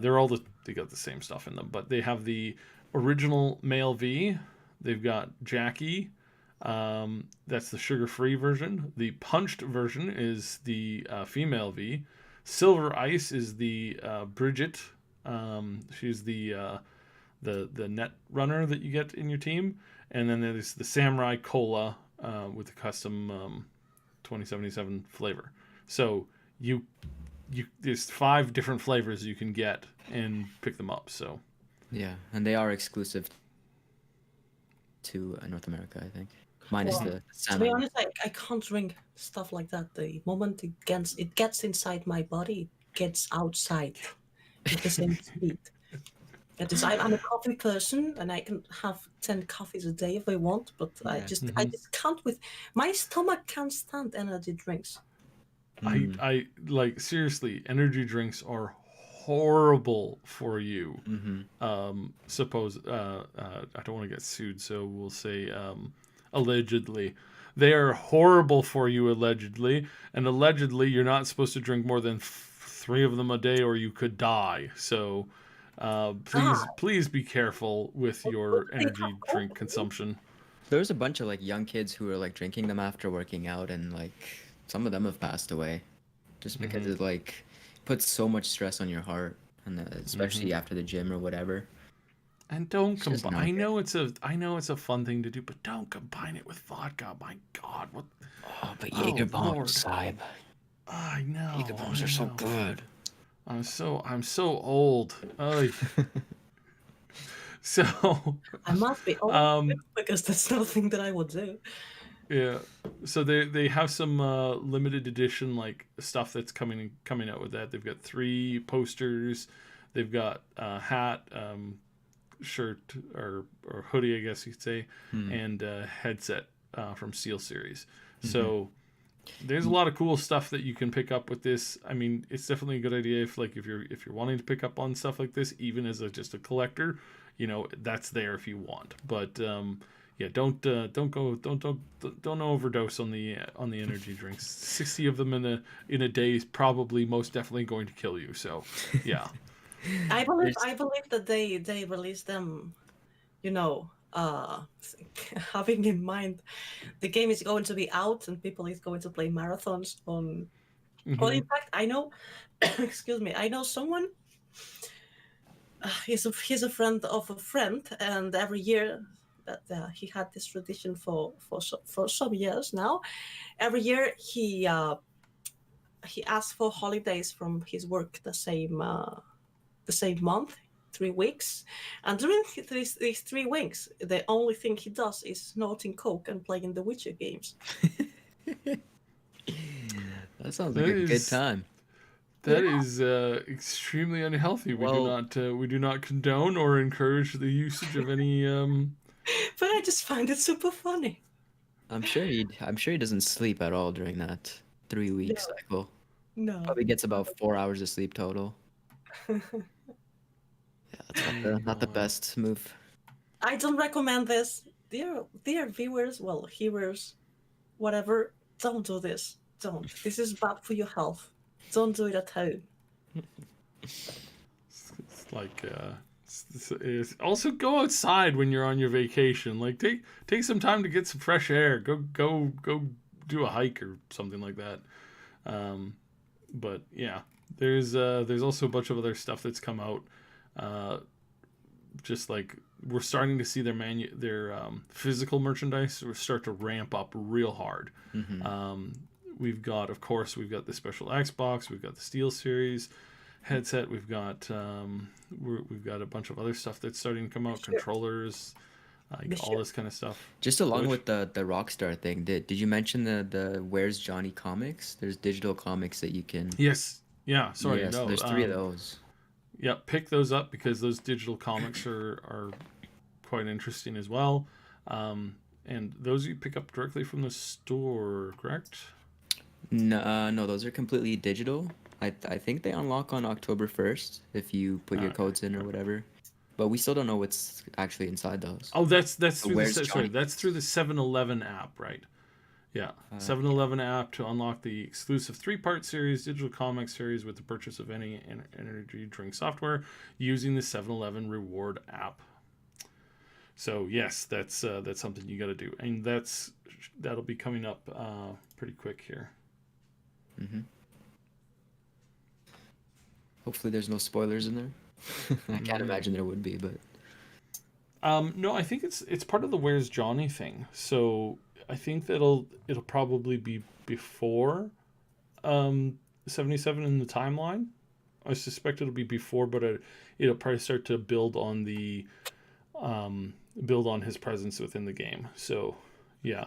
got the same stuff in them, but they have the original male V. They've got Jackie. That's the sugar-free version. The punched version is the female V. Silver Ice is the Bridget. She's the net runner that you get in your team, and then there's the Samurai Cola with the custom 2077 flavor. So there's 5 different flavors you can get and pick them up. So Yeah, and they are exclusive to North America, I think. Minus Well, the to salmon. be honest, I can't drink stuff like that. The moment it gets inside my body, it gets outside with the same speed. I'm a coffee person, and I can have 10 coffees a day if I want, but I Yeah. just can't with my stomach can't stand energy drinks. I like seriously, energy drinks are horrible for you. Suppose I don't want to get sued, so we'll say allegedly. They are horrible for you allegedly, and allegedly you're not supposed to drink more than 3 of them a day, or you could die. So please be careful with your They energy have drink coffee. consumption. There's a bunch of like young kids who are like drinking them after working out, and like some of them have passed away just because it like puts so much stress on your heart, and especially after the gym or whatever. And don't It's just combine. not I know it's a fun thing to do, but don't combine it with vodka. My God, what? Oh, but Oh, Jaeger Lord. bombs, Saib. I know. Jaeger bombs I are so know. good. I'm so old. Ay. So, I must be old um, because that's nothing that I would do. yeah. So they have some limited edition like stuff that's coming out with that. They've got 3 posters. They've got a hat, shirt or hoodie, I guess you could say, and a headset from SteelSeries. So there's a lot of cool stuff that you can pick up with this. I mean, it's definitely a good idea if you're wanting to pick up on stuff like this, even as just a collector. That's there if you want. But yeah, don't overdose on the energy drinks. 60 of them in a day is probably most definitely going to kill you. So yeah. I believe that they released them, having in mind the game is going to be out and people is going to play marathons on. Well, in fact, I know. Excuse me. I know someone. He's a friend of a friend, and every year that he had this tradition for some years now. Every year he asked for holidays from his work the same month, 3 weeks, and during these 3 weeks, the only thing he does is snorting coke and playing the Witcher games. That sounds like That a good is- time. That is extremely unhealthy. Well- We do not condone or encourage the usage of any. But I just find it super funny. I'm sure he doesn't sleep at all during that 3-week No. cycle. No. Probably gets about 4 hours of sleep total. Yeah, that's not the best move. I don't recommend this. Dear viewers, well, hearers, whatever, don't do this. Don't. This is bad for your health. Don't do it at home. It's like it's also go outside when you're on your vacation. Like take some time to get some fresh air. Go do a hike or something like that. But yeah, there's also a bunch of other stuff that's come out. Just like we're starting to see their physical merchandise start to ramp up real hard. We've got the special Xbox, we've got the Steel Series headset, we've got a bunch of other stuff that's starting to come out, controllers, all this kind of stuff. Just along with the Rockstar thing, did you mention the Where's Johnny comics? There's digital comics that you can. Yes. Yeah. Sorry. Yes, No. there's 3 of those. Yeah, pick those up because those digital comics are quite interesting as well. And those you pick up directly from the store, correct? No, those are completely digital. I think they unlock on October 1st if you put your codes in or whatever. But we still don't know what's actually inside those. Oh, that's through Where's the Johnny? that's through the 7-Eleven app, right? Yeah, 7-Eleven app to unlock the exclusive 3-part series digital comic series with the purchase of any energy drink software using the 7-Eleven reward app. So yes, that's something you got to do, and that'll be coming up pretty quick here. Hopefully there's no spoilers in there. I can't imagine there would be, but no, I think it's part of the Where's Johnny thing. So I think it'll probably be before 77 in the timeline. I suspect it'll be before, but it'll probably start to build on his presence within the game. So yeah,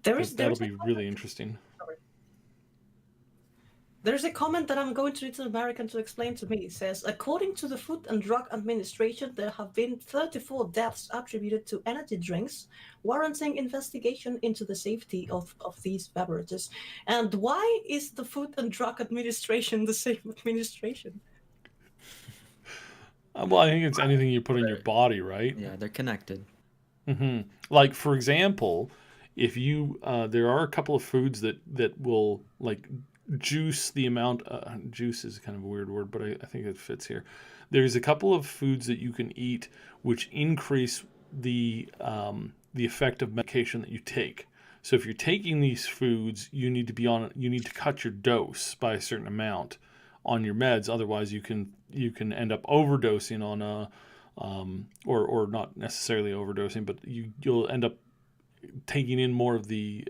that'll be really interesting. There's a comment that I'm going to read to American to explain to me. It says, according to the Food and Drug Administration, there have been 34 deaths attributed to energy drinks, warranting investigation into the safety of these beverages. And why is the Food and Drug Administration the same administration? Well, I think it's anything you put in your body, right? yeah, they're connected. Like, for example, if you there are a couple of foods that will like juice the amount. Juice is kind of a weird word, but I think it fits here. There's a couple of foods that you can eat which increase the effect of medication that you take. So if you're taking these foods, you need to cut your dose by a certain amount on your meds. Otherwise, you can end up overdosing on or not necessarily overdosing, but you'll end up taking in more of the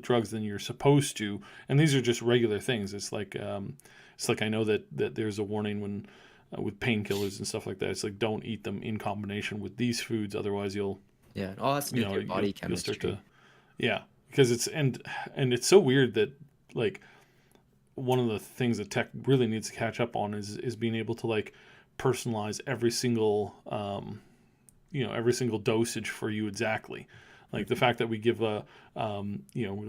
drugs than you're supposed to. And these are just regular things. It's like I know that there's a warning when with painkillers and stuff like that. It's like don't eat them in combination with these foods, otherwise you'll all has to do with your body chemistry. You'll start to, because it's and it's so weird that like one of the things that tech really needs to catch up on is being able to like personalize every single dosage for you exactly. Like the fact that we give the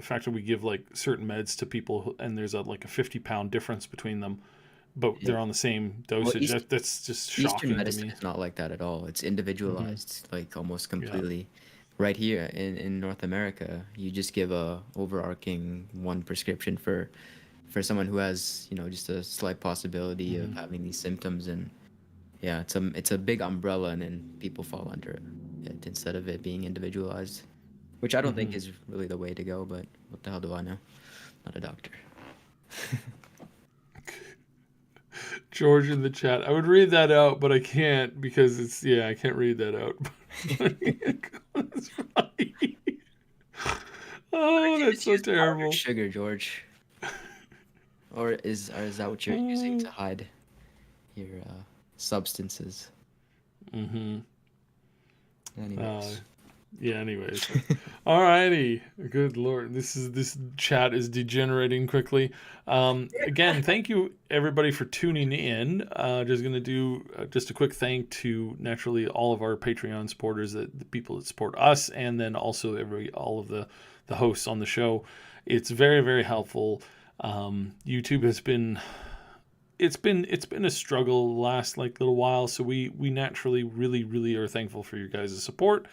fact that we give like certain meds to people and there's a 50-pound difference between them, but they're on the same dosage. That's just shocking Eastern medicine to me. is not like that at all. It's individualized, like almost completely. Right here in North America, you just give a overarching one prescription for someone who has just a slight possibility of having these symptoms, and it's a big umbrella, and then people fall under it instead of it being individualized, which I don't think is really the way to go. But what the hell do I know? Not a doctor. George in the chat. I would read that out, but I can't because I can't read that out. That's funny. Oh, that's so terrible. Sugar, George. Or is that what you're using to hide your substances? Anyways. Anyways. Alrighty. Good Lord. This chat is degenerating quickly. Again, thank you everybody for tuning in. Just going to do just a quick thank to naturally all of our Patreon supporters, the people that support us, and then also all of the hosts on the show. It's very, very helpful. YouTube has been it's been a struggle the last like little while. So we naturally really are thankful for your guys' support,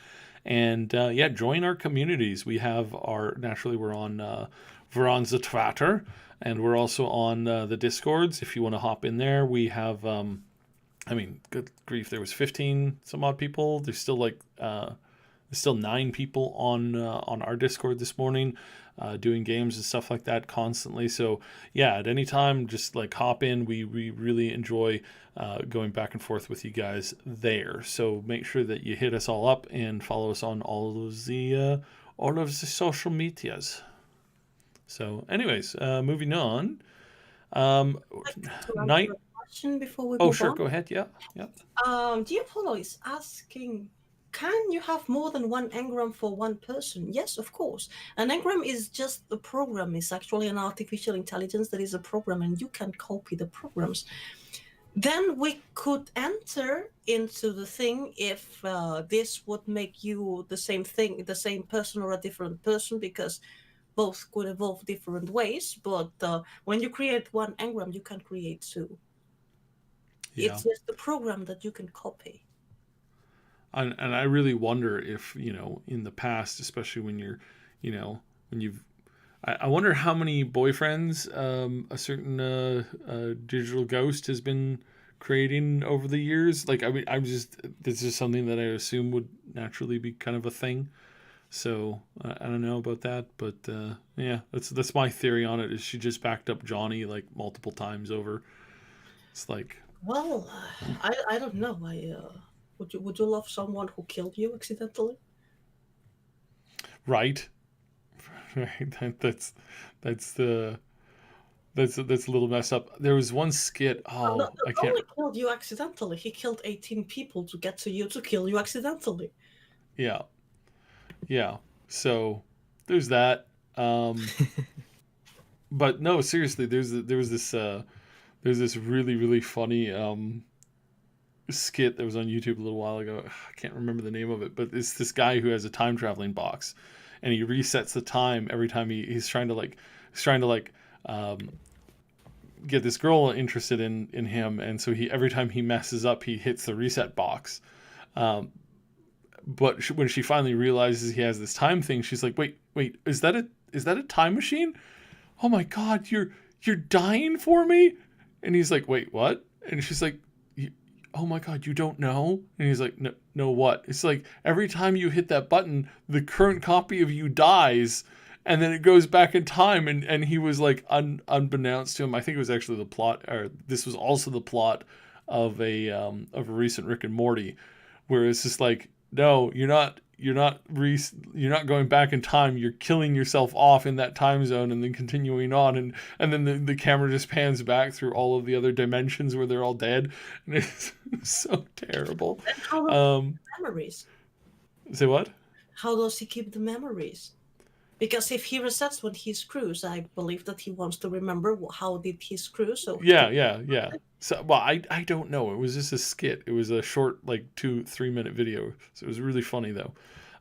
and yeah, join our communities. We have our naturally we're on the Twitter, and we're also on the Discords. If you want to hop in there, we have. I mean, good grief, there was 15 some odd people. There's still like there's still 9 people on our Discord this morning, doing games and stuff like that constantly. So yeah, at any time, just like hop in. We really enjoy going back and forth with you guys there. So make sure that you hit us all up and follow us on all of the social medias. So, anyways, moving on. To Night. answer a question before we Oh, move sure. on. Go ahead. Yeah. Yeah. Diapolo is asking, can you have more than one engram for one person? Yes, of course. An engram is just a program. It's actually an artificial intelligence that is a program, and you can copy the programs. Then we could enter into the thing if this would make you the same thing, the same person or a different person, because both could evolve different ways. But when you create one engram, you can create 2. Yeah. It's just a program that you can copy. And I really wonder if, in the past, especially when you're, when you've, I wonder how many boyfriends a certain digital ghost has been creating over the years. Like, I mean, this is something that I assume would naturally be kind of a thing. So I don't know about that, but yeah, that's my theory on it. Is she just backed up Johnny like multiple times over? It's like, Well, I don't know. Would you love someone who killed you accidentally? right, right. That's the that's a little messed up. There was one skit. Well, Oh, not I not can't. only killed you accidentally, he killed 18 people to get to you to kill you accidentally. Yeah, yeah. So there's that. But no, seriously, there's this really funny skit that was on YouTube a little while ago. I can't remember the name of it, but it's this guy who has a time traveling box, and he resets the time every time he's trying to um, get this girl interested in him, and so he every time he messes up, he hits the reset box. Um, but when she finally realizes he has this time thing, she's like, wait, is that a time machine? Oh my god, you're dying for me? And he's like, wait, what? And she's like, oh my god, you don't know? And he's like, no, what? It's like every time you hit that button, the current copy of you dies, and then it goes back in time. And he was like, unbeknownst to him, I think it was actually the plot, or this was also the plot of a recent Rick and Morty, where it's just like, no, you're not going back in time. You're killing yourself off in that time zone and then continuing on, and then the camera just pans back through all of the other dimensions where they're all dead, and it's so terrible. And how does he keep the memories? Say what? How does he keep the memories? Because if he resets when he screws, I believe that he wants to remember how did he screw. So Yeah. So, well, I don't know. It was just a skit. It was a short, like 2-3 minute video. So it was really funny though.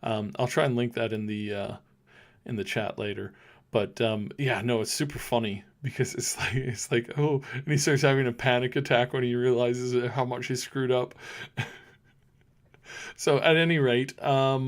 I'll try and link that in the chat later. But yeah, no, it's super funny because it's like oh, and he starts having a panic attack when he realizes how much he screwed up. So at any rate, I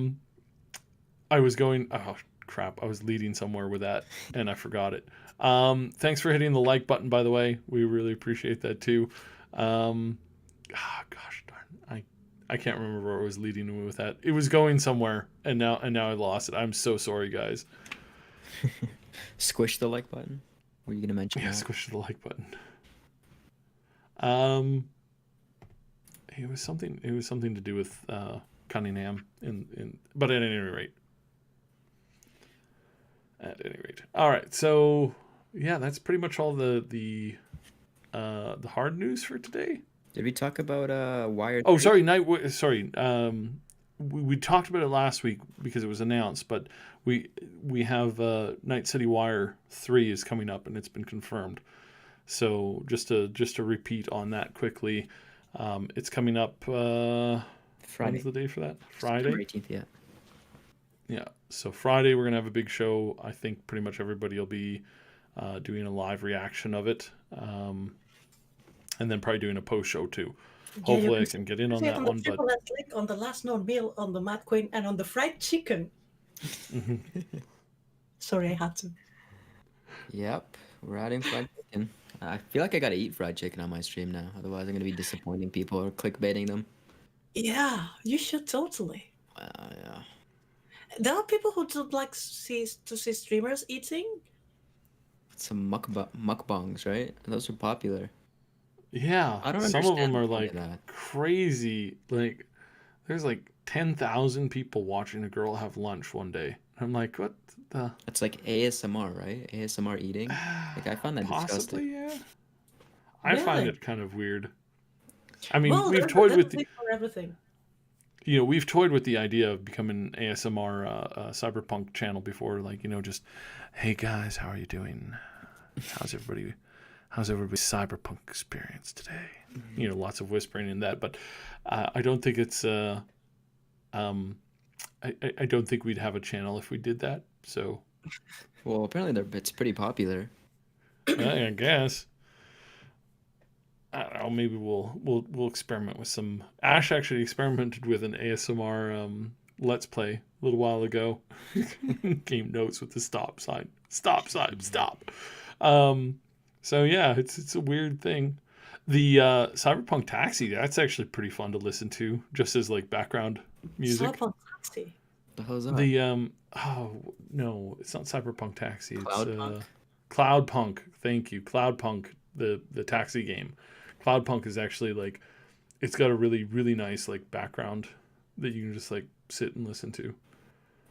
was going. Oh crap! I was leading somewhere with that, and I forgot it. Thanks for hitting the like button, by the way. We really appreciate that too. Gosh darn, I can't remember where I was leading with that. It was going somewhere, and now I lost it. I'm so sorry, guys. Squish the like button. Were you gonna mention that? Squish the like button. It was something to do with Cunningham, but at any rate. All right. So yeah, that's pretty much all the hard news for today. Did we talk about Wired? Oh, sorry, sorry. We talked about it last week because it was announced, but we have Night City Wire 3 is coming up and it's been confirmed. So just to repeat on that quickly, it's coming up. Friday. When's the day for that? Friday. September 18th, yeah. Yeah. So Friday we're gonna have a big show. I think pretty much everybody will be doing a live reaction of it. and then probably doing a post show too. Yeah, you Hopefully, I can can get in on see it that on the one. But triple S link, on the last known meal, on the Madqueen, and on the fried chicken. Sorry, I had to. Yep, we're adding fried chicken. I feel like I gotta eat fried chicken on my stream now. Otherwise, I'm gonna be disappointing people or clickbaiting them. Yeah, you should totally. Yeah. There are people who don't like see streamers eating. Some mukbangs, right? Those are popular. yeah, I don't some of understand them the are point of like that. crazy. Like there's like 10,000 people watching a girl have lunch one day. I'm like, what the? It's like ASMR, right? ASMR eating. Like I find that disgusting. Possibly, yeah. I find Really? it kind of weird. I mean, Well, we've toyed there's with a the, thing for everything. we've toyed with the idea of becoming an ASMR Cyberpunk channel before, like, just, hey guys, how are you doing? How's everybody? How's everybody's Cyberpunk experience today? Lots of whispering in that, but I don't think it's. I don't think we'd have a channel if we did that. So Well, apparently it's pretty popular. I guess. I don't know. Maybe we'll experiment with some. Ash actually experimented with an ASMR Let's Play a little while ago. Game notes with the stop sign, stop. So yeah, it's a weird thing. The Cyberpunk Taxi, that's actually pretty fun to listen to, just as like background music. Cyberpunk Taxi. The hell's that? The oh no, it's not Cyberpunk Taxi. It's Cloudpunk? Cloudpunk. Thank you, Cloudpunk. The taxi game. Cloudpunk is actually like it's got a really really nice like background that you can just like sit and listen to.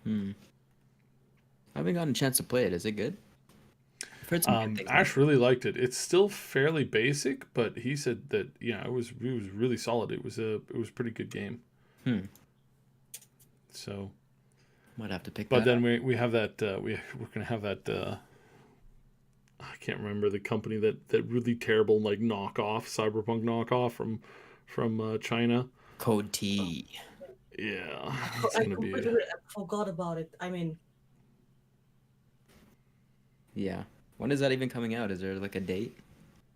I haven't gotten a chance to play it. Is it good? I've heard some good things about Ash really liked it. It's still fairly basic, but he said that it was really solid. It was pretty good game. So Might have to pick but that then up. we have that we're gonna have that I can't remember the company that really terrible like knockoff cyberpunk knockoff from China. Code T. Yeah, it's I gonna be completely forgot about it. I mean, Yeah. When is that even coming out? Is there like a date?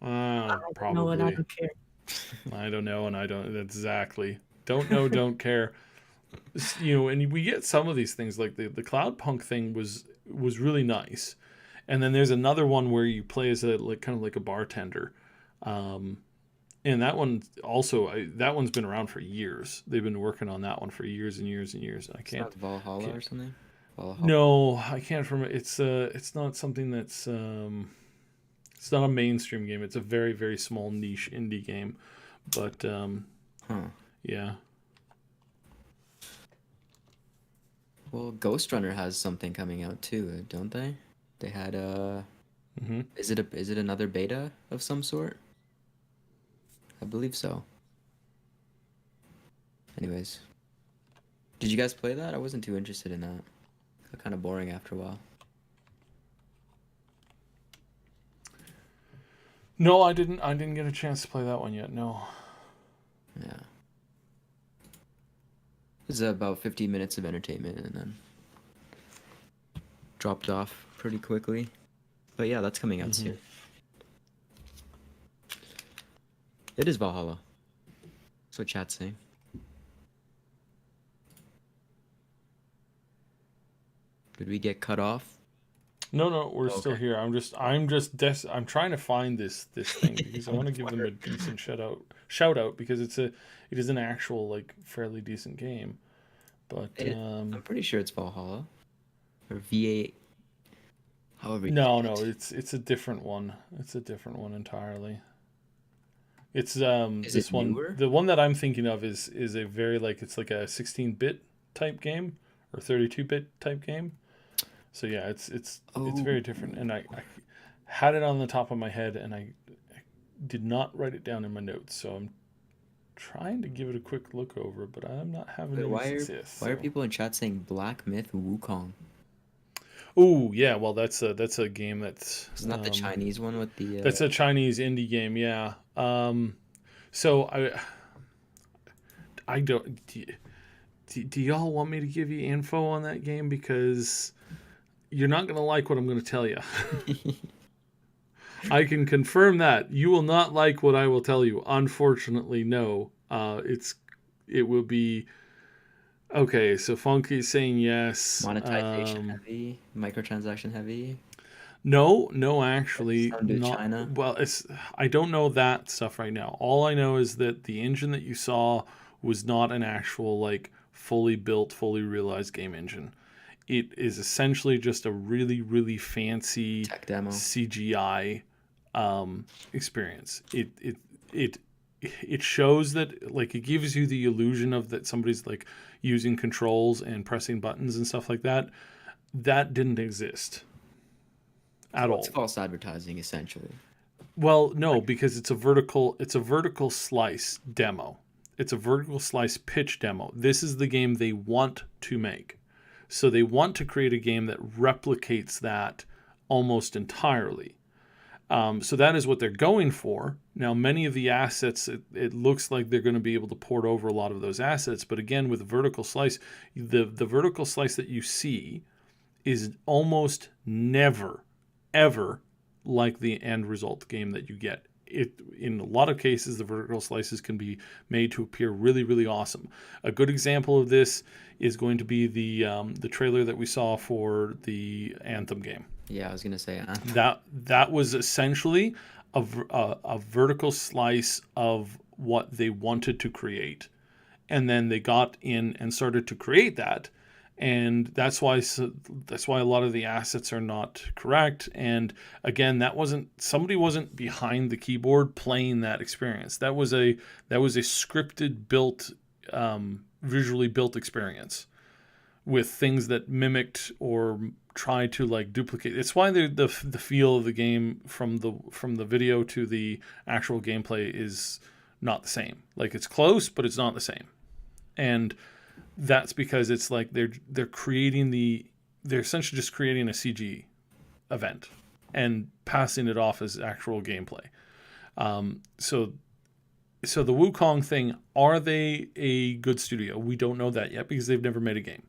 no, and I probably. don't care. I don't know, and I don't exactly don't know, don't care. And we get some of these things like the Cloudpunk thing was really nice, and then there's another one where you play as a like kind of like a bartender, and that one also that one's been around for years. They've been working on that one for years and years and years. I It's can't. not Valhalla or something? Valhalla. No, I can't remember. It's not something that's it's not a mainstream game. It's a very very small niche indie game, but yeah. Well, Ghost Runner has something coming out too, don't they? They had is it another beta of some sort? I believe so. Anyways, did you guys play that? I wasn't too interested in that. Got kind of boring after a while. No, I didn't. I didn't get a chance to play that one yet. No. Yeah. It's about 15 minutes of entertainment and then dropped off pretty quickly. But yeah, that's coming out soon. It is Valhalla. That's what chat's saying. Did we get cut off? No, we're still here. I'm trying to find this thing because I want to give them a decent shout out because it is an actual like fairly decent game. But I'm pretty sure it's Valhalla or VA. However. No, it's a different one. It's a different one entirely. It's this one. Newer? The one that I'm thinking of is a very like it's like a 16-bit type game or 32-bit type game. So yeah, it's very different, and I had it on the top of my head, and I did not write it down in my notes. So I'm trying to give it a quick look over, but I'm not having any success. Why are people in chat saying Black Myth Wukong? Oh yeah, well that's a game that's Isn't that the Chinese one with the? That's a Chinese indie game, yeah. So I don't. Do y'all want me to give you info on that game because you're not gonna like what I'm gonna tell you. I can confirm that. You will not like what I will tell you. Unfortunately, no. It will be okay. So Funky's saying yes. Monetization heavy, microtransaction heavy. No, actually, Some do not. China. Well, I don't know that stuff right now. All I know is that the engine that you saw was not an actual like fully built, fully realized game engine. It is essentially just a really, really fancy Tech demo. CGI experience. It it shows that like it gives you the illusion of that somebody's like using controls and pressing buttons and stuff like that. That didn't exist at So all. it's false advertising essentially. Well, no, because it's a vertical slice demo. It's a vertical slice pitch demo. This is the game they want to make. So they want to create a game that replicates that almost entirely. So that is what they're going for. Now, many of the assets, it looks like they're going to be able to port over a lot of those assets. But again, with vertical slice, the vertical slice that you see is almost never, ever like the end result game that you get. In a lot of cases, the vertical slices can be made to appear really, really awesome. A good example of this is going to be the trailer that we saw for the Anthem game. Yeah, I was gonna say. That was essentially a vertical slice of what they wanted to create, and then they got in and started to create that, and that's why a lot of the assets are not correct. And again, somebody wasn't behind the keyboard playing that experience. That was a scripted, built, visually built experience with things that mimicked or tried to like duplicate. It's why the feel of the game from the video to the actual gameplay is not the same. Like it's close, but it's not the same. And that's because it's like they're essentially just creating a CG event and passing it off as actual gameplay. So the Wukong thing, are they a good studio? We don't know that yet because they've never made a game.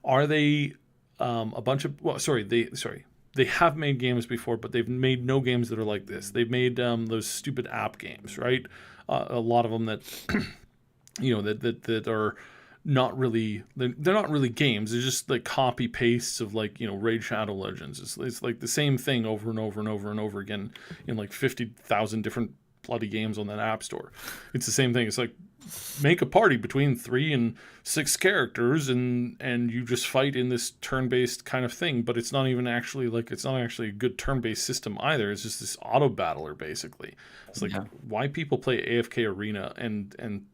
Are they a bunch of? Well, they have made games before, but they've made no games that are like this. They've made those stupid app games, right? A lot of them that that are not really, they're not really games. They're just like copy pastes of like Raid Shadow Legends. It's like the same thing over and over and over and over again in like 50,000 different bloody games on that app store. It's the same thing. It's like make a party between 3 and 6 characters and you just fight in this turn-based kind of thing, but it's not actually a good turn-based system either. It's just this auto battler basically. It's like why people play AFK Arena and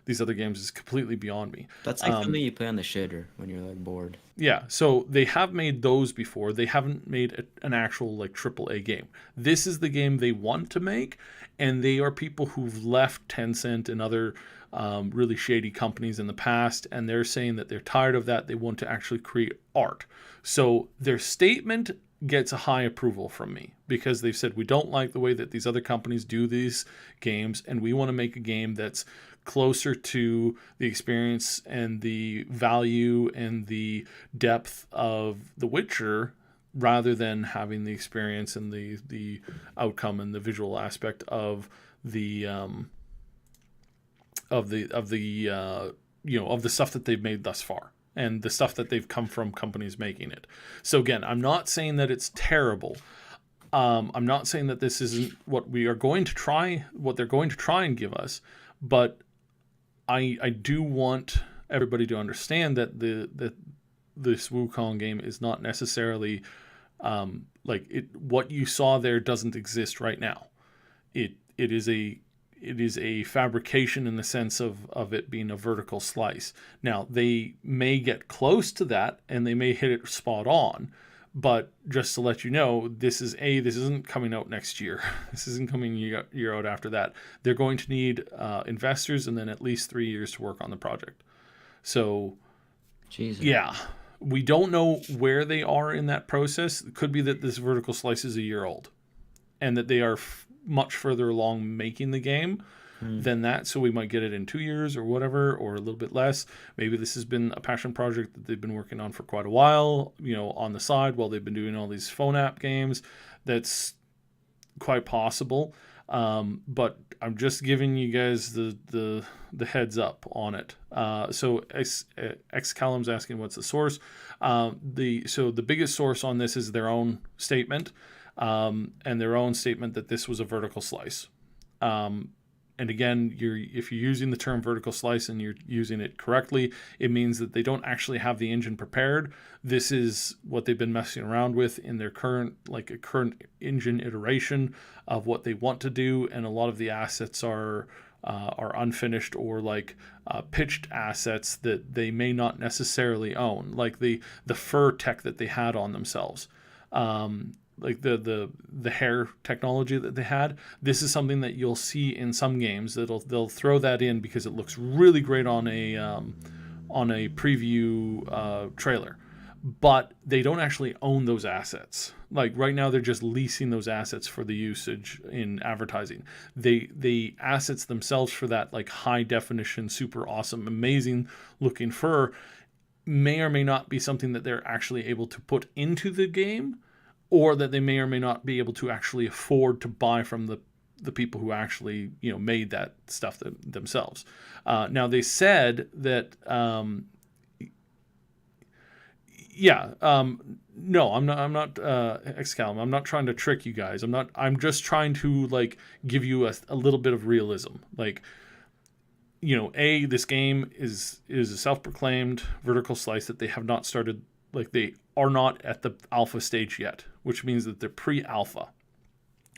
these other games is completely beyond me. That's like something you play on the shitter when you're like bored. Yeah, so they have made those before. They haven't made an actual like AAA game. This is the game they want to make, and they are people who've left Tencent and other really shady companies in the past, and they're saying that they're tired of that. They want to actually create art. So their statement gets a high approval from me because they've said we don't like the way that these other companies do these games, and we want to make a game that's closer to the experience and the value and the depth of The Witcher rather than having the experience and the outcome and the visual aspect of the stuff that they've made thus far and the stuff that they've come from companies making it. So again, I'm not saying that it's terrible. I'm not saying that this isn't what they're going to try and give us, but I do want everybody to understand that this Wukong game is not necessarily what you saw there doesn't exist right now. It is a fabrication in the sense of it being a vertical slice. Now they may get close to that and they may hit it spot on, but just to let you know, this isn't coming out next year. This isn't coming year out after that. They're going to need investors and then at least 3 years to work on the project. So, Jesus. Yeah, we don't know where they are in that process. It could be that this vertical slice is a year old and that they are much further along making the game than that. So we might get it in 2 years or whatever, or a little bit less. Maybe this has been a passion project that they've been working on for quite a while, on the side while they've been doing all these phone app games. That's quite possible. But I'm just giving you guys the heads up on it. So Excalum's asking what's the source. The biggest source on this is their own statement, and their own statement that this was a vertical slice. And again, if you're using the term vertical slice and you're using it correctly, it means that they don't actually have the engine prepared. This is what they've been messing around with in their current engine iteration of what they want to do, and a lot of the assets are unfinished or pitched assets that they may not necessarily own, like the fur tech that they had on themselves. Like the hair technology that they had. This is something that you'll see in some games. They'll throw that in because it looks really great on a preview trailer, but they don't actually own those assets. Like right now, they're just leasing those assets for the usage in advertising. The assets themselves for that high definition, super awesome, amazing looking fur may or may not be something that they're actually able to put into the game, or that they may or may not be able to actually afford to buy from the people who actually made that stuff themselves. Now they said that no, I'm not Excalum. I'm not trying to trick you guys. I'm just trying to give you a little bit of realism. This game is a self-proclaimed vertical slice that they have not started. They are not at the alpha stage yet, which means that they're pre-alpha,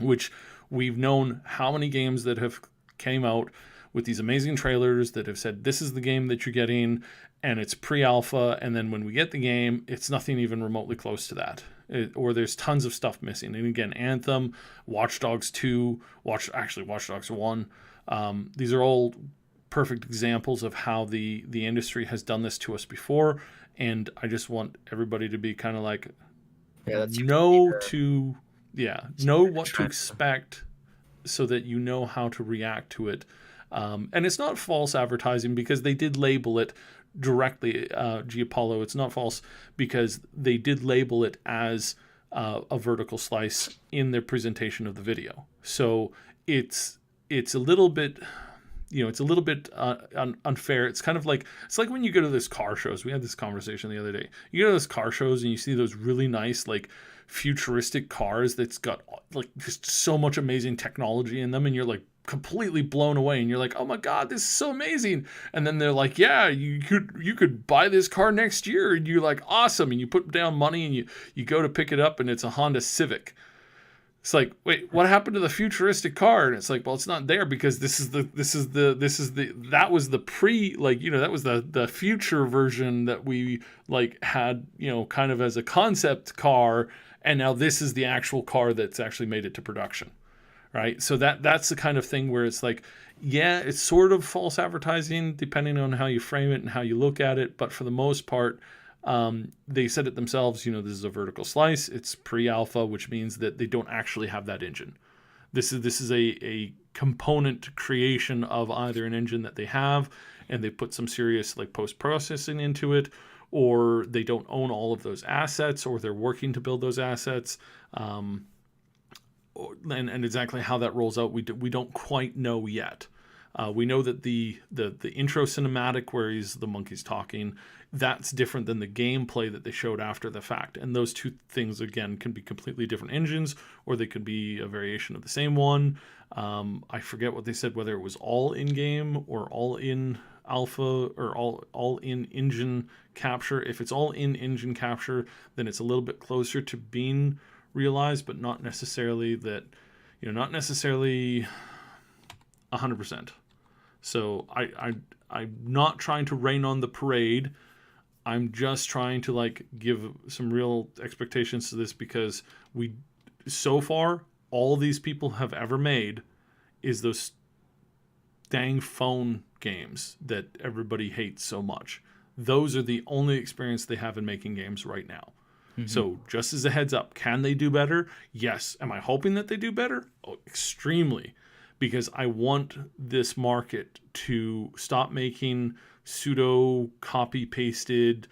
which we've known how many games that have came out with these amazing trailers that have said, this is the game that you're getting, and it's pre-alpha, and then when we get the game, it's nothing even remotely close to that. Or there's tons of stuff missing. And again, Anthem, Watch Dogs 2, Watch Dogs 1, these are all perfect examples of how the industry has done this to us before. And I just want everybody to be kind of know what to expect, so that you know how to react to it. And it's not false advertising because they did label it directly, Giapollo. It's not false because they did label it as a vertical slice in their presentation of the video. So it's a little bit... it's a little bit unfair. It's kind of it's like when you go to those car shows. We had this conversation the other day. You go to those car shows and you see those really nice, futuristic cars that's got just so much amazing technology in them, and you're completely blown away, and you're like, oh my God, this is so amazing. And then they're like, yeah, you could buy this car next year, and you're like, awesome. And you put down money and you go to pick it up, and it's a Honda Civic. It's like, wait, what happened to the futuristic car? And it's like, well, it's not there because that was the that was the future version that we had, kind of as a concept car. And now this is the actual car that's actually made it to production. Right. So that's the kind of thing where it's it's sort of false advertising depending on how you frame it and how you look at it. But for the most part, they said it themselves, this is a vertical slice. It's pre-alpha, which means that they don't actually have that engine. This is a component creation of either an engine that they have, and they put some serious post-processing into it, or they don't own all of those assets, or they're working to build those assets. And exactly how that rolls out, we don't quite know yet. We know that the intro cinematic where the monkey's talking, that's different than the gameplay that they showed after the fact. And those two things, again, can be completely different engines, or they could be a variation of the same one. I forget what they said, whether it was all in-game or all in alpha or all in engine capture. If it's all in engine capture, then it's a little bit closer to being realized, but not necessarily 100%. So I'm not trying to rain on the parade. I'm just trying to give some real expectations to this, because so far all these people have ever made is those dang phone games that everybody hates so much. Those are the only experience they have in making games right now. Mm-hmm. So just as a heads up, can they do better? Yes. Am I hoping that they do better? Oh, extremely. Because I want this market to stop making pseudo copy-pasted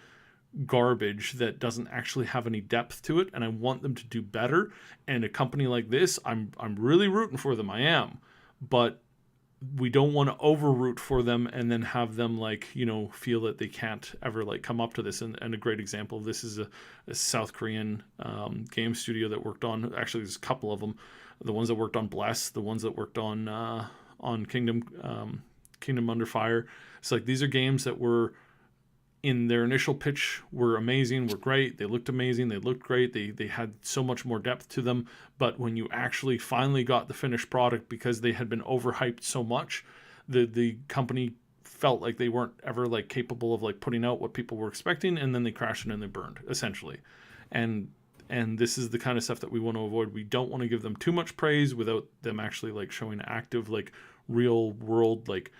garbage that doesn't actually have any depth to it, and I want them to do better. And a company like this, I'm really rooting for them. I am, but we don't want to over root for them and then have them like, you know, feel that they can't ever like come up to this. And a great example of this is a South Korean game studio that worked on, actually there's a couple of them, the ones that worked on Bless, the ones that worked on Kingdom Under Fire. It's like, these are games that were in their initial pitch were amazing, were great, they looked amazing, they looked great, they had so much more depth to them, but when you actually finally got the finished product, because they had been overhyped so much, the company felt like they weren't ever like capable of like putting out what people were expecting, and then they crashed and they burned essentially. And this is the kind of stuff that we want to avoid. We don't want to give them too much praise without them actually like showing active like real world like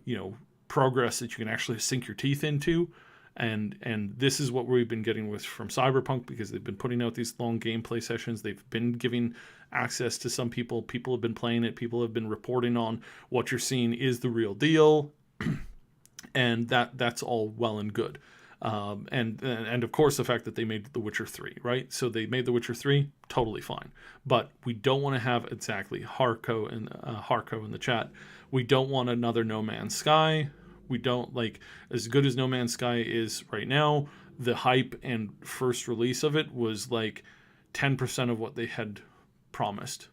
you know, progress that you can actually sink your teeth into. And this is what we've been getting with from Cyberpunk, because they've been putting out these long gameplay sessions. They've been giving access to some people. People have been playing it. People have been reporting on what you're seeing is the real deal. And that's all well and good. And of course the fact that they made The Witcher 3, right? So they made The Witcher 3, totally fine. But we don't want to have exactly Harco in the chat. We don't want another No Man's Sky. We don't like, as good as No Man's Sky is right now, the hype and first release of it was like 10% of what they had promised.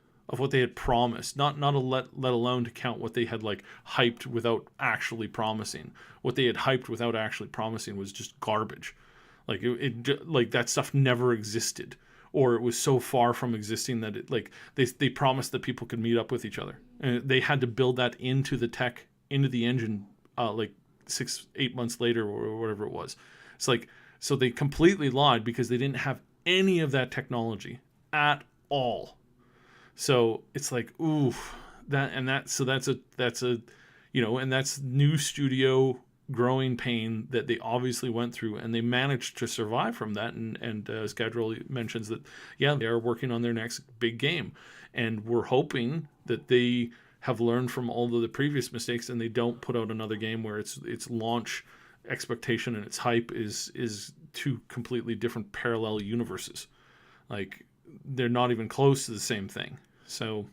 Not let alone to count what they had like hyped without actually promising. What they had hyped without actually promising was just garbage. Like it like that stuff never existed, or it was so far from existing that it like they promised that people could meet up with each other, and they had to build that into the tech, into the engine, like 6-8 months later or whatever it was. It's like, so they completely lied because they didn't have any of that technology at all. So it's like, ooh, that's a, you know, and that's new studio growing pain that they obviously went through, and they managed to survive from that. And as Gadrol mentions that, yeah, they are working on their next big game, and we're hoping that they have learned from all of the previous mistakes, and they don't put out another game where its launch expectation and its hype is two completely different parallel universes. Like, they're not even close to the same thing. So,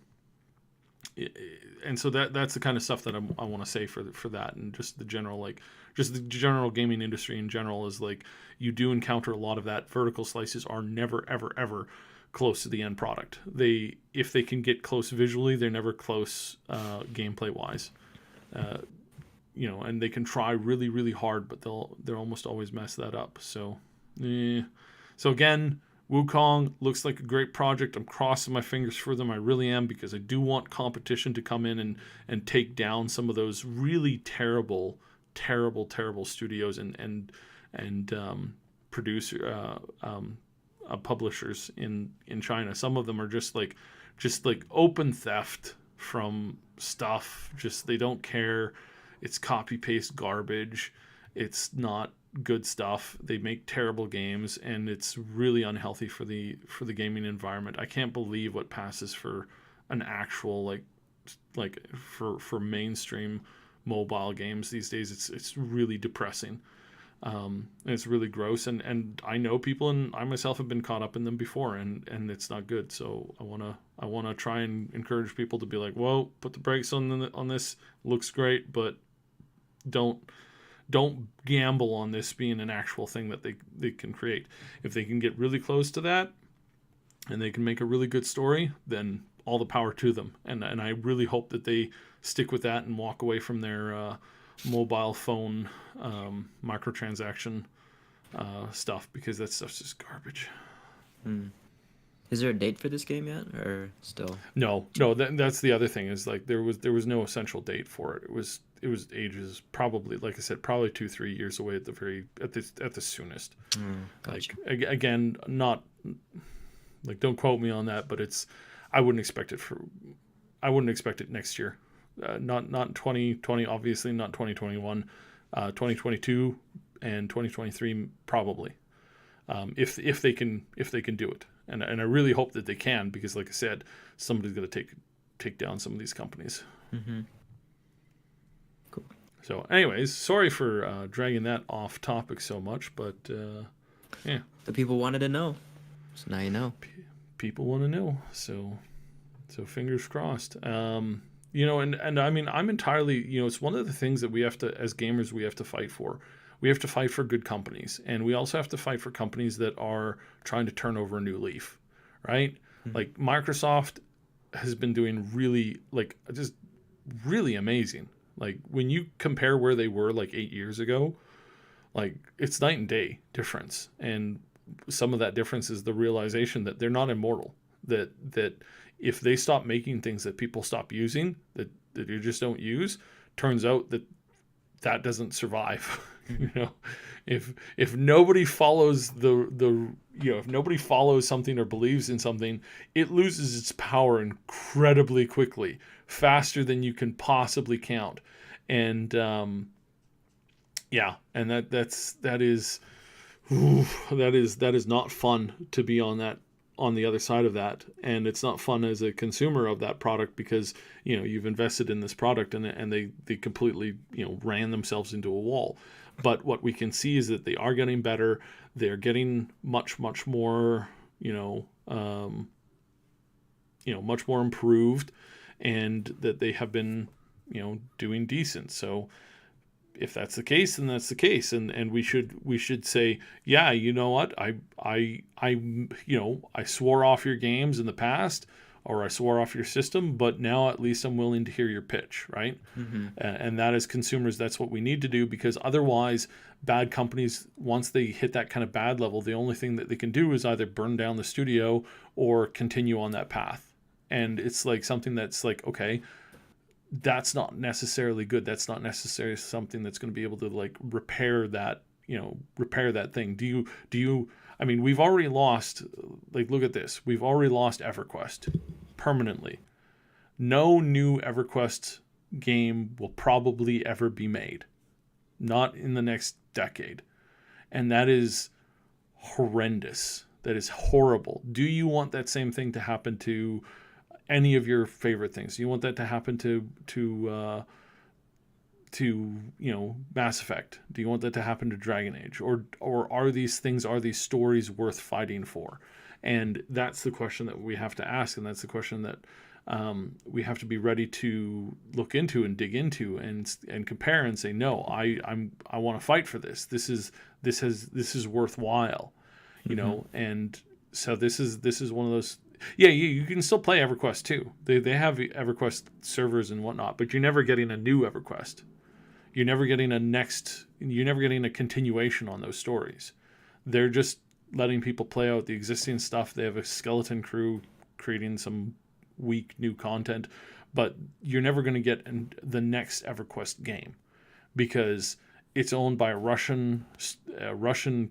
and so that's the kind of stuff that I want to say for that, and just the general gaming industry in general is like, you do encounter a lot of that. Vertical slices are never ever ever close to the end product. If they can get close visually, they're never close gameplay wise. You know, and they can try really really hard, but they'll almost always mess that up. So, so again, Wukong looks like a great project. I'm crossing my fingers for them. I really am, because I do want competition to come in and take down some of those really terrible studios and publishers in China. Some of them are just like open theft from stuff. Just, they don't care. It's copy paste garbage. It's not good stuff. They make terrible games, and it's really unhealthy for the gaming environment. I can't believe what passes for an actual like for mainstream mobile games these days. It's really depressing. And it's really gross, and I know people, and I myself have been caught up in them before, and it's not good. So I wanna try and encourage people to be like, whoa, put the brakes on this. Looks great, but don't gamble on this being an actual thing that they can create. If they can get really close to that, and they can make a really good story, then all the power to them. And I really hope that they stick with that and walk away from their mobile phone microtransaction stuff, because that stuff's just garbage. Is there a date for this game yet, or still? No. That's the other thing, is like there was no essential date for it. It was ages, probably, like I said, probably 2-3 years away at the soonest. Gotcha. Like, again, not like, don't quote me on that, but I wouldn't expect it next year. Not in 2020, obviously, not 2021, 2022 and 2023 probably. If they can do it, and I really hope that they can, because like I said, somebody's going to take down some of these companies. Mm-hmm. Cool. So, anyways, sorry for dragging that off topic so much, but yeah, The people wanted to know, so now you know. people want to know. So fingers crossed. And I mean, I'm entirely, it's one of the things that we have to, as gamers, we have to fight for. We have to fight for good companies, and we also have to fight for companies that are trying to turn over a new leaf, right? Like Microsoft has been doing really, like, just really amazing. Like when you compare where they were like 8 years ago, like it's night and day difference. And some of that difference is the realization that they're not immortal. That if they stop making things that people stop using, that you just don't use, turns out that doesn't survive. If nobody follows if nobody follows something or believes in something, it loses its power incredibly quickly, faster than you can possibly count. And and that is not fun to be on the other side of that, and it's not fun as a consumer of that product, because you've invested in this product and they completely ran themselves into a wall. But what we can see is that they are getting better. They're getting much more much more improved, and that they have been doing decent. So if that's the case, then that's the case, and we should say, yeah, you know what, I swore off your games in the past, or I swore off your system, but now at least I'm willing to hear your pitch, right? And that, as consumers, that's what we need to do, because otherwise, bad companies, once they hit that kind of bad level, the only thing that they can do is either burn down the studio or continue on that path. And it's like something that's like, okay, that's not necessarily good. That's not necessarily something that's going to be able to like repair that thing. Do you, I mean, we've already lost, like, look at this. We've already lost EverQuest permanently. No new EverQuest game will probably ever be made. Not in the next decade. And that is horrendous. That is horrible. Do you want that same thing to happen to any of your favorite things? Do you want that to happen to Mass Effect? Do you want that to happen to Dragon Age? Or are these stories worth fighting for? And that's the question that we have to ask, and that's the question that we have to be ready to look into and dig into and compare and say, no, I want to fight for this. This is worthwhile, and so this is one of those. Yeah, you can still play EverQuest too. They have EverQuest servers and whatnot, but you're never getting a new EverQuest. You're never getting a continuation on those stories. They're just letting people play out the existing stuff. They have a skeleton crew creating some weak new content, but you're never going to get the next EverQuest game, because it's owned by a Russian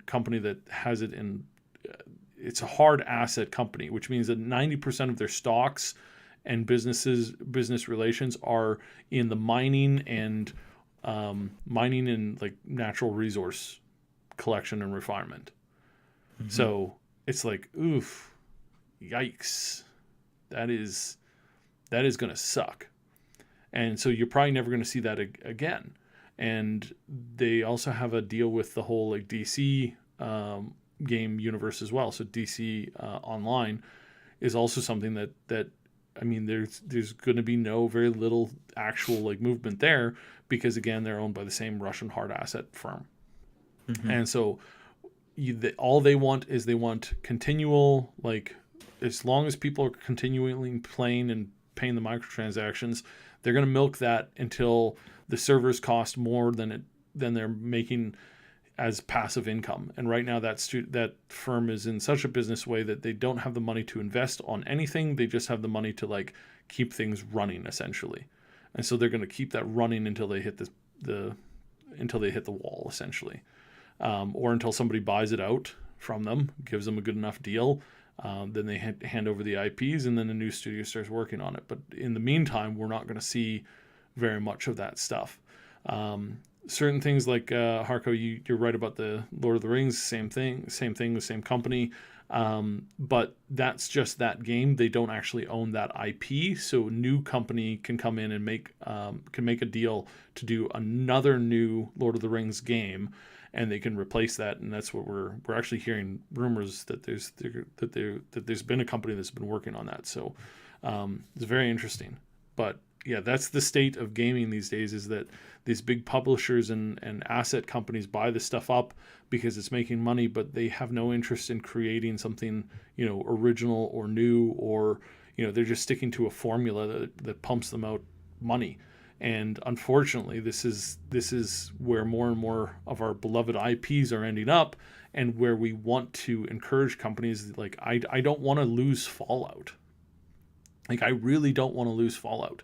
company that has it in. It's a hard asset company, which means that 90% of their stocks and business relations are in the mining and like natural resource collection and refinement. So it's like, oof, yikes, that is going to suck. And so you're probably never going to see that again. And they also have a deal with the whole like DC game universe as well. So DC Online is also something that I mean, there's going to be very little actual like movement there, because again, they're owned by the same Russian hard asset firm. And so all they want is continual, like, as long as people are continually playing and paying the microtransactions, they're going to milk that until the servers cost more than they're making as passive income. And right now that firm is in such a business way that they don't have the money to invest on anything. They just have the money to like keep things running, essentially. And so they're going to keep that running until they hit the wall, essentially, or until somebody buys it out from them, gives them a good enough deal. Then they hand over the IPs, and then a new studio starts working on it. But in the meantime, we're not going to see very much of that stuff. Certain things like Harco, you're right about the Lord of the Rings. Same thing, the same company. But that's just that game. They don't actually own that IP, so a new company can come in and make a deal to do another new Lord of the Rings game, and they can replace that. And that's what we're actually hearing rumors that there's been a company that's been working on that. So it's very interesting. But yeah, that's the state of gaming these days, is that these big publishers and asset companies buy this stuff up because it's making money, but they have no interest in creating something, original or new, or, they're just sticking to a formula that pumps them out money. And unfortunately, this is where more and more of our beloved IPs are ending up, and where we want to encourage companies like, I don't want to lose Fallout. Like, I really don't want to lose Fallout.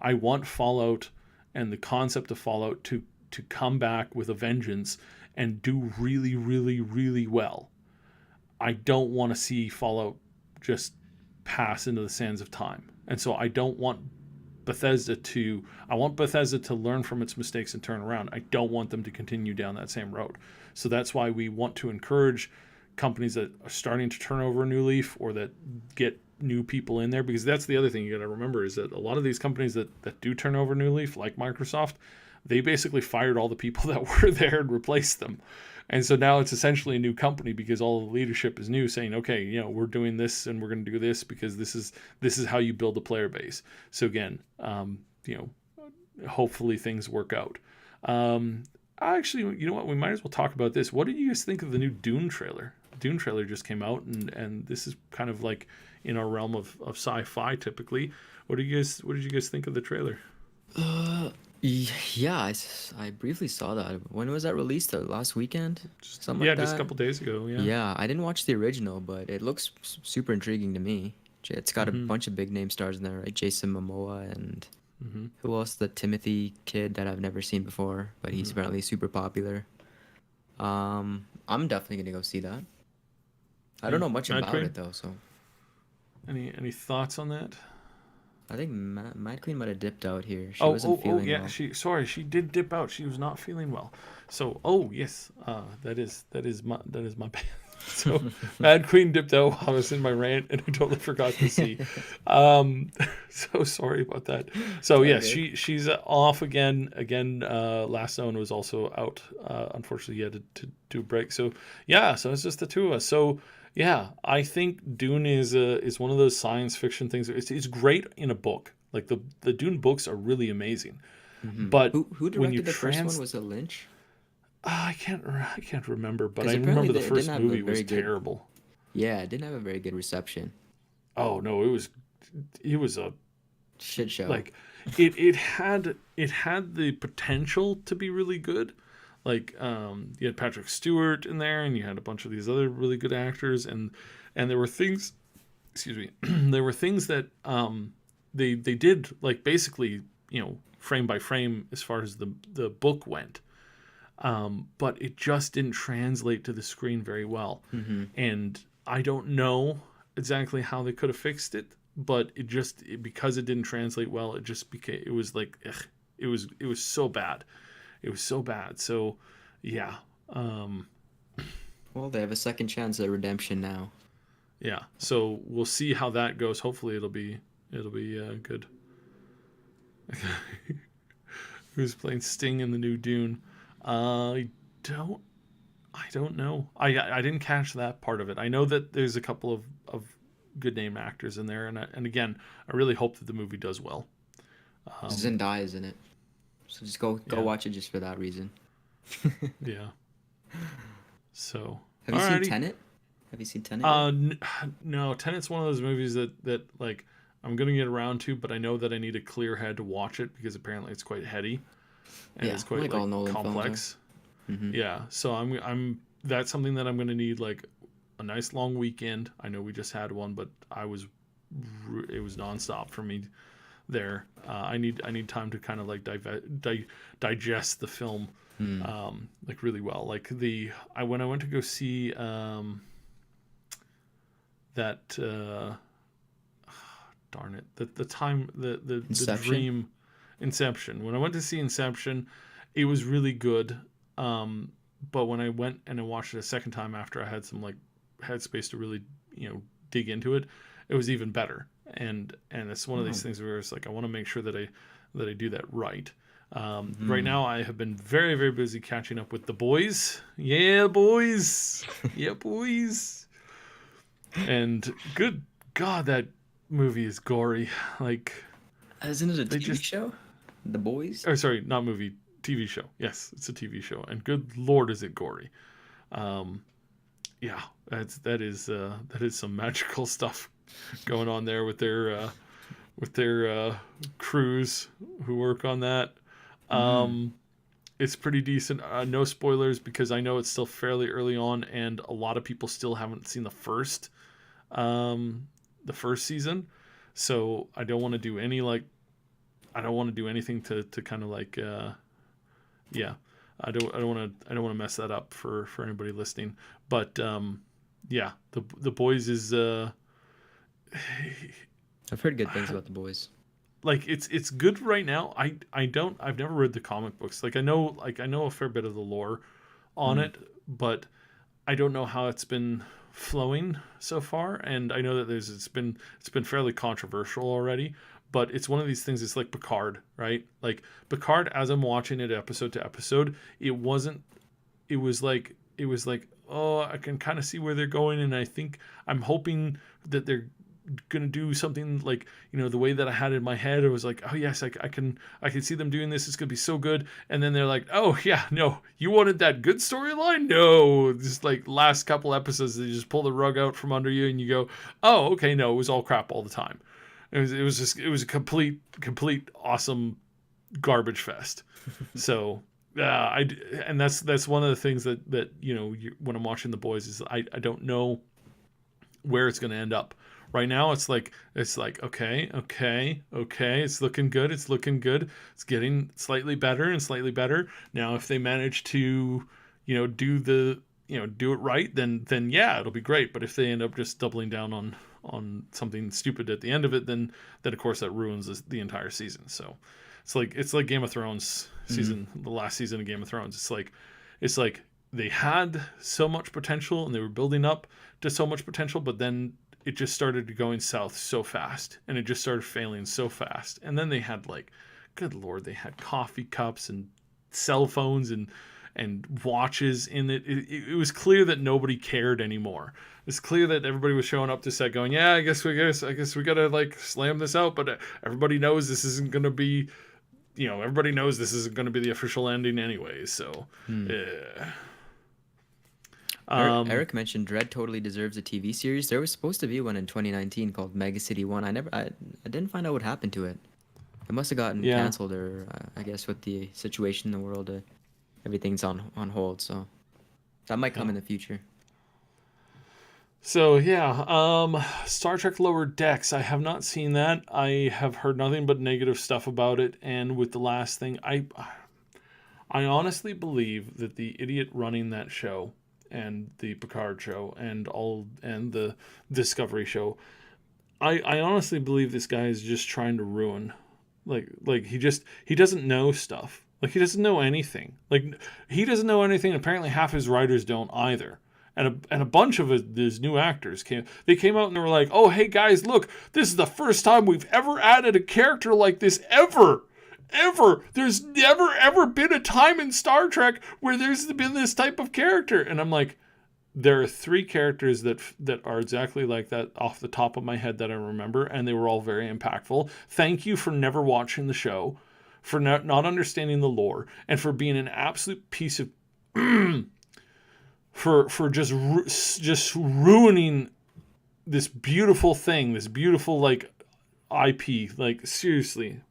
I want Fallout and the concept of Fallout to come back with a vengeance and do really, really, really well. I don't want to see Fallout just pass into the sands of time. And so I want Bethesda to learn from its mistakes and turn around. I don't want them to continue down that same road. So that's why we want to encourage companies that are starting to turn over a new leaf, or that get new people in there, because that's the other thing you got to remember, is that a lot of these companies that do turn over a new leaf, like Microsoft, they basically fired all the people that were there and replaced them. And so now it's essentially a new company, because all the leadership is new, saying, okay, we're doing this and we're going to do this because this is how you build a player base. So again, hopefully things work out. Actually, you know what? We might as well talk about this. What did you guys think of the new Dune trailer? Dune trailer just came out, and this is kind of like in our realm of sci-fi typically. What did you guys think of the trailer? Yeah, I briefly saw that. When was that released? Last weekend? Something like that? Just a couple days ago. Yeah, I didn't watch the original, but it looks super intriguing to me. It's got a bunch of big name stars in there, right? Jason Momoa and who else? The Timothy kid that I've never seen before, but he's apparently super popular. I'm definitely gonna go see that. I don't know much about it though, so. Any thoughts on that? I think Madqueen might have dipped out here. She wasn't feeling yeah. well. She did dip out. She was not feeling well. So yes, that is my bad. So Madqueen dipped out while I was in my rant, and I totally forgot to see. So sorry about that. So yes, she's off again. Last Known was also out. Unfortunately, he had to do a break. So yeah, so it's just the two of us. So. Yeah, I think Dune is one of those science fiction things. It's great in a book. Like the Dune books are really amazing. But who directed the first one? Was it Lynch? I can't remember, but I remember the first movie was terrible. Yeah, it didn't have a very good reception. Oh no, it was a shit show. Like it had the potential to be really good. Like you had Patrick Stewart in there, and you had a bunch of these other really good actors, and there were things, there were things that they did, like, basically, frame by frame as far as the book went, but it just didn't translate to the screen very well. And I don't know exactly how they could have fixed it, but because it didn't translate well, it just became, it was like, it was so bad. It was so bad. So, yeah. Well, they have a second chance at redemption now. Yeah. So we'll see how that goes. Hopefully, it'll be good. Who's playing Sting in the new Dune? I don't know. I didn't catch that part of it. I know that there's a couple of good name actors in there, and again, I really hope that the movie does well. Zendaya is in it. So just go watch it just for that reason. Yeah. So. Have you seen Tenet? Have you seen Tenet? No. Tenet's one of those movies that like I'm gonna get around to, but I know that I need a clear head to watch it, because apparently it's quite heady and it's quite like complex. Yeah. So I'm that's something that I'm gonna need, like a nice long weekend. I know we just had one, but it was nonstop for me. There, I need time to kind of like digest the film, like really well. Like when I went to go see that darn it, the dream Inception. When I went to see Inception, it was really good. But when I went and I watched it a second time after I had some like headspace to really, dig into it, it was even better. And it's one of these things where it's like I want to make sure that I do that right. Right now, I have been very, very busy catching up with The Boys. Yeah, boys. Yeah, boys. And good God, that movie is gory. Like, Isn't it a they TV show? The Boys? or sorry, not movie, TV show. Yes, it's a TV show, and good Lord, is it gory. Yeah, that is some magical stuff going on there with their crews who work on that. It's pretty decent. No spoilers because I know it's still fairly early on, and a lot of people still haven't seen the first season. So I don't want to do any I don't want to do anything to kind of yeah. I don't want to mess that up for anybody listening. But yeah, the Boys is I've heard good things about The Boys. like it's good right now. I've never read the comic books. I know a fair bit of the lore on it, but I don't know how it's been flowing so far, and I know that it's been fairly controversial already, but it's one of these things. It's like Picard, right? Like Picard, as I'm watching it episode to episode, it was like oh, I can kind of see where they're going, and I'm hoping that they're gonna do something like the way that I had in my head. It was like, oh yes, I can see them doing this. It's gonna be so good. And then they're like, oh yeah, no, you wanted that good storyline? No, just like last couple episodes, they just pull the rug out from under you, and you go, oh okay, no, it was all crap all the time. It was a complete awesome garbage fest. So and that's one of the things that when I'm watching The Boys is I don't know where it's going to end up. Right now it's like okay, it's looking good, it's getting slightly better and slightly better. Now if they manage to do it right, then yeah, it'll be great. But if they end up just doubling down on something stupid at the end of it, then of course that ruins the entire season. So it's like Game of Thrones season, the last season of Game of Thrones. It's like they had so much potential and they were building up to so much potential, but then it just started going south so fast, and it just started failing so fast. And then they had good Lord, they had coffee cups and cell phones and watches in it. It was clear that nobody cared anymore. It's clear that everybody was showing up to set going, yeah, I guess we gotta slam this out, but everybody knows this isn't gonna be, everybody knows this isn't gonna be the official ending anyway. So, yeah. Eric mentioned Dread totally deserves a TV series. There was supposed to be one in 2019 called Mega City 1. I didn't find out what happened to it. It must have gotten canceled, or I guess with the situation in the world, everything's on hold. So that might come in the future. So yeah, Star Trek Lower Decks. I have not seen that. I have heard nothing but negative stuff about it. And with the last thing, I honestly believe that the idiot running that show, and the Picard show, and the Discovery show, I honestly believe this guy is just trying to ruin. He doesn't know stuff. He doesn't know anything. He doesn't know anything. Apparently half his writers don't either. And a bunch of his new actors came out and they were like, oh, hey guys, look, this is the first time we've ever added a character like this ever. There's never ever been a time in Star Trek where there's been this type of character. And I'm like, there are 3 characters that are exactly like that off the top of my head that I remember, and they were all very impactful. Thank you for never watching the show, for not understanding the lore, and for being an absolute piece of for just ruining this beautiful thing, this beautiful IP. Seriously.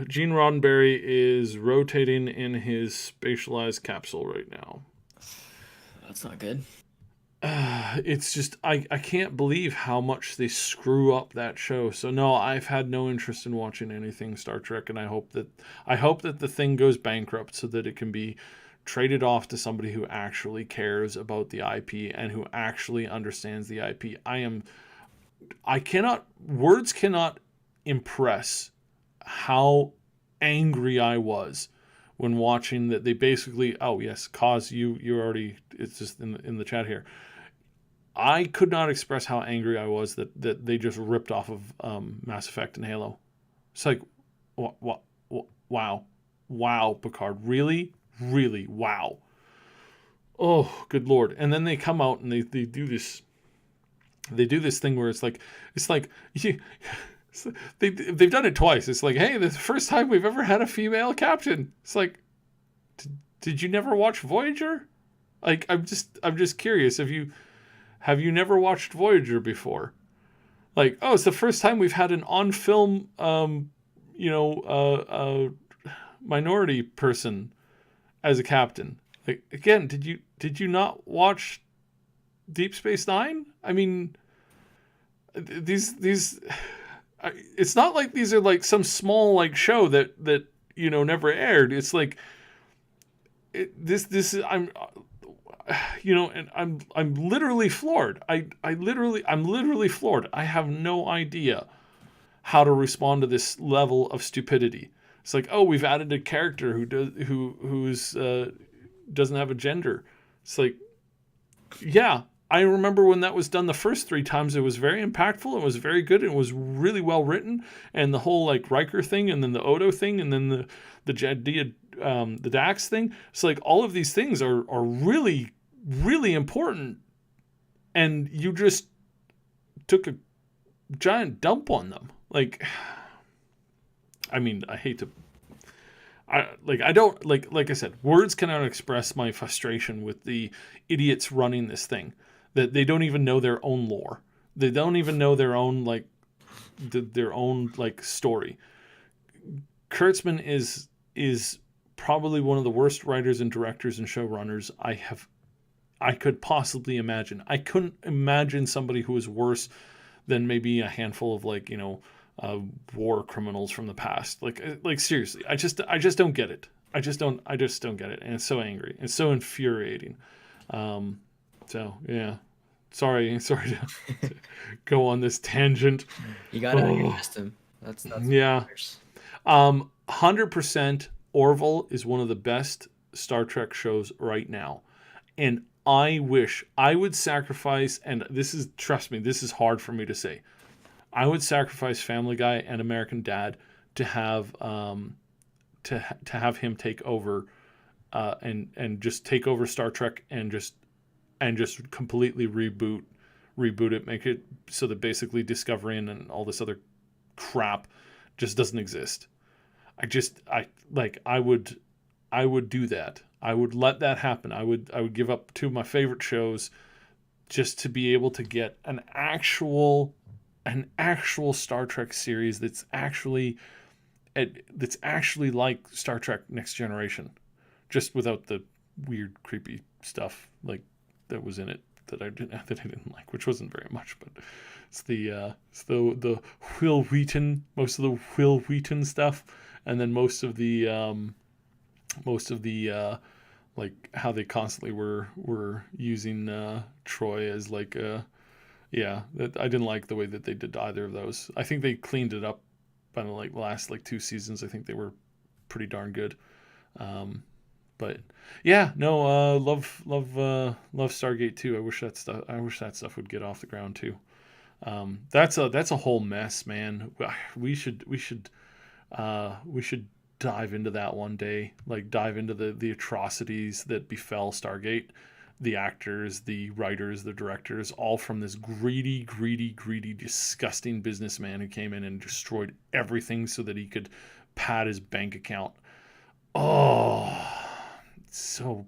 Gene Roddenberry is rotating in his spatialized capsule right now. That's not good. It's just I can't believe how much they screw up that show. So no, I've had no interest in watching anything Star Trek, and I hope that the thing goes bankrupt so that it can be traded off to somebody who actually cares about the IP and who actually understands the IP. Words cannot impress how angry I was when watching that. They basically, oh yes, cause you already, it's just in the chat here. I could not express how angry I was that they just ripped off of Mass Effect and Halo. It's like, wow, Picard, really, wow. Oh, good Lord. And then they come out and they do this. They do this thing where it's like they've done it twice. It's like, hey, this is the first time we've ever had a female captain. It's like, did you never watch Voyager? Like, I'm just curious. Have you never watched Voyager before? Like, oh, it's the first time we've had an on-film, minority person as a captain. Like, again, did you not watch Deep Space Nine? I mean, these it's not like these are like some small like show that never aired. It's like this is I'm and I'm literally floored. I'm literally floored. I have no idea how to respond to this level of stupidity. It's like, oh, we've added a character who's doesn't have a gender. It's like, yeah, I remember when that was done the first 3 times. It was very impactful. It was very good. It was really well written. And the whole like Riker thing, and then the Odo thing, and then the Jadzia, the Dax thing. It's like all of these things are really, really important. And you just took a giant dump on them. Like, I mean, I hate to. I don't like I said, words cannot express my frustration with the idiots running this thing, that they don't even know their own lore. They don't even know their own their own story. Kurtzman is probably one of the worst writers and directors and showrunners I could possibly imagine. I couldn't imagine somebody who is worse than maybe a handful of war criminals from the past. Like seriously, I just don't get it. I just don't get it, and it's so angry. It's so infuriating. So yeah, sorry to go on this tangent. You got it on your system. That's yeah. 100% Orville is one of the best Star Trek shows right now, and I wish I would sacrifice. And trust me, this is hard for me to say. I would sacrifice Family Guy and American Dad to have have him take over and just take over Star Trek and just completely reboot it, make it so that basically Discovery and all this other crap just doesn't exist. I would do that. I would let that happen. I would give up 2 of my favorite shows just to be able to get an actual Star Trek series that's actually like Star Trek Next Generation, just without the weird, creepy stuff that was in it that I didn't like, which wasn't very much, but it's the Will Wheaton, most of the Will Wheaton stuff, and then most of the how they constantly were using Troy as yeah, I didn't like the way that they did either of those. I think they cleaned it up by the last 2 seasons. I think they were pretty darn good. But yeah, no, love Stargate too. I wish that stuff would get off the ground too. That's a whole mess, man. We should dive into that one day. Dive into the atrocities that befell Stargate. The actors, the writers, the directors, all from this greedy, disgusting businessman who came in and destroyed everything so that he could pad his bank account. Oh, so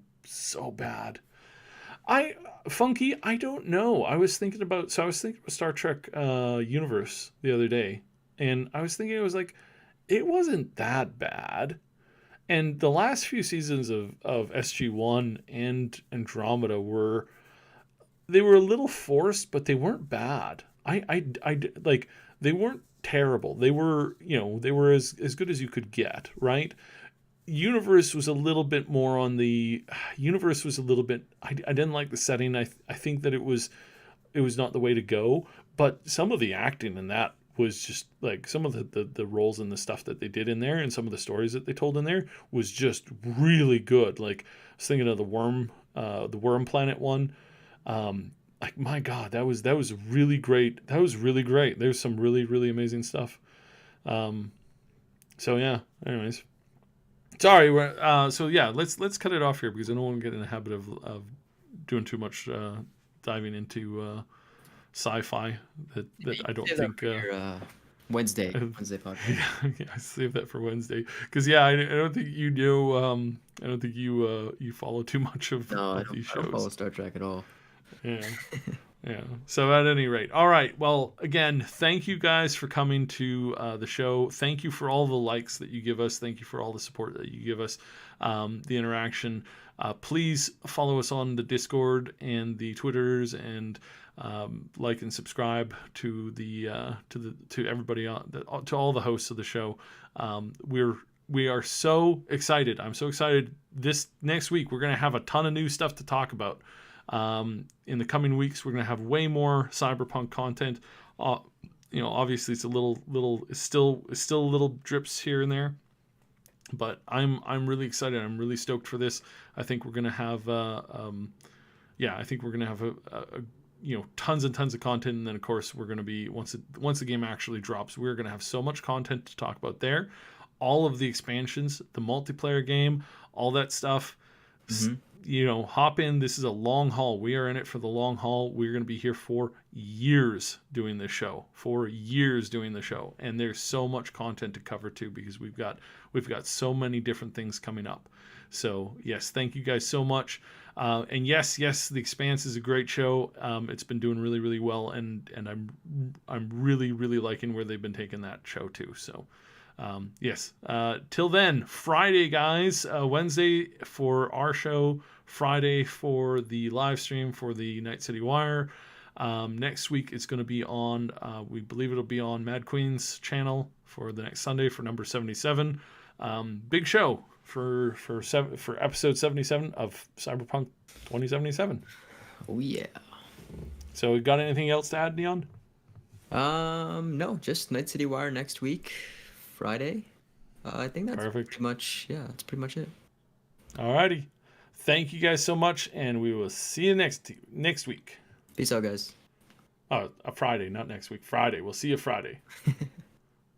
bad. Funky, I don't know. I was thinking about Star Trek Universe the other day, and I was thinking it wasn't that bad. And the last few seasons of SG-1 and Andromeda were a little forced, but they weren't bad. They weren't terrible. They were as good as you could get, right? Universe was a little bit more on the Universe was a little bit I didn't like the setting. I think that it was not the way to go, but some of the acting in that was just like some of the roles and the stuff that they did in there, and some of the stories that they told in there was just really good. Like I was thinking of the Worm Planet one. Like my God, that was really great. That was really great. There's some really really amazing stuff. So yeah. Anyways, sorry. So yeah, let's cut it off here because I don't want to get in the habit of doing too much diving into sci-fi that I don't think. Wednesday podcast. Yeah, I save that for Wednesday because I don't think you know. I don't think you follow too much of, No, of these I don't follow shows. Star Trek at all. Yeah. Yeah. So at any rate, all right. Well, again, thank you guys for coming to the show. Thank you for all the likes that you give us. Thank you for all the support that you give us, the interaction. Please follow us on the Discord and the Twitters, and like and subscribe to to everybody to all the hosts of the show. We are so excited. I'm so excited. This next week we're gonna have a ton of new stuff to talk about. In the coming weeks, we're going to have way more Cyberpunk content. Obviously it's it's still little drips here and there, but I'm really excited. I'm really stoked for this. I think we're going to have, I think we're going to have tons and tons of content. And then of course we're going to be, once the game actually drops, we're going to have so much content to talk about there. All of the expansions, the multiplayer game, all that stuff. Mm-hmm. Hop in. This is a long haul. We are in it for the long haul. We're going to be here for years doing this show. And there's so much content to cover too, because we've got so many different things coming up. So yes, thank you guys so much. And yes, The Expanse is a great show. It's been doing really, really well, and I'm really, really liking where they've been taking that show too. So. Yes. Till then, Friday, guys. Wednesday for our show. Friday for the live stream for the Night City Wire. Next week it's going to be on. We believe it'll be on Madqueen's channel for the next Sunday for number 77. Big show for episode 77 of Cyberpunk 2077. Oh yeah. So, we got anything else to add, Neon? No, just Night City Wire next week. Friday. I think that's perfect. Pretty much, that's pretty much it. Alrighty. Thank you guys so much, and we will see you next week. Peace out, guys. Oh, a Friday, not next week. Friday. We'll see you Friday.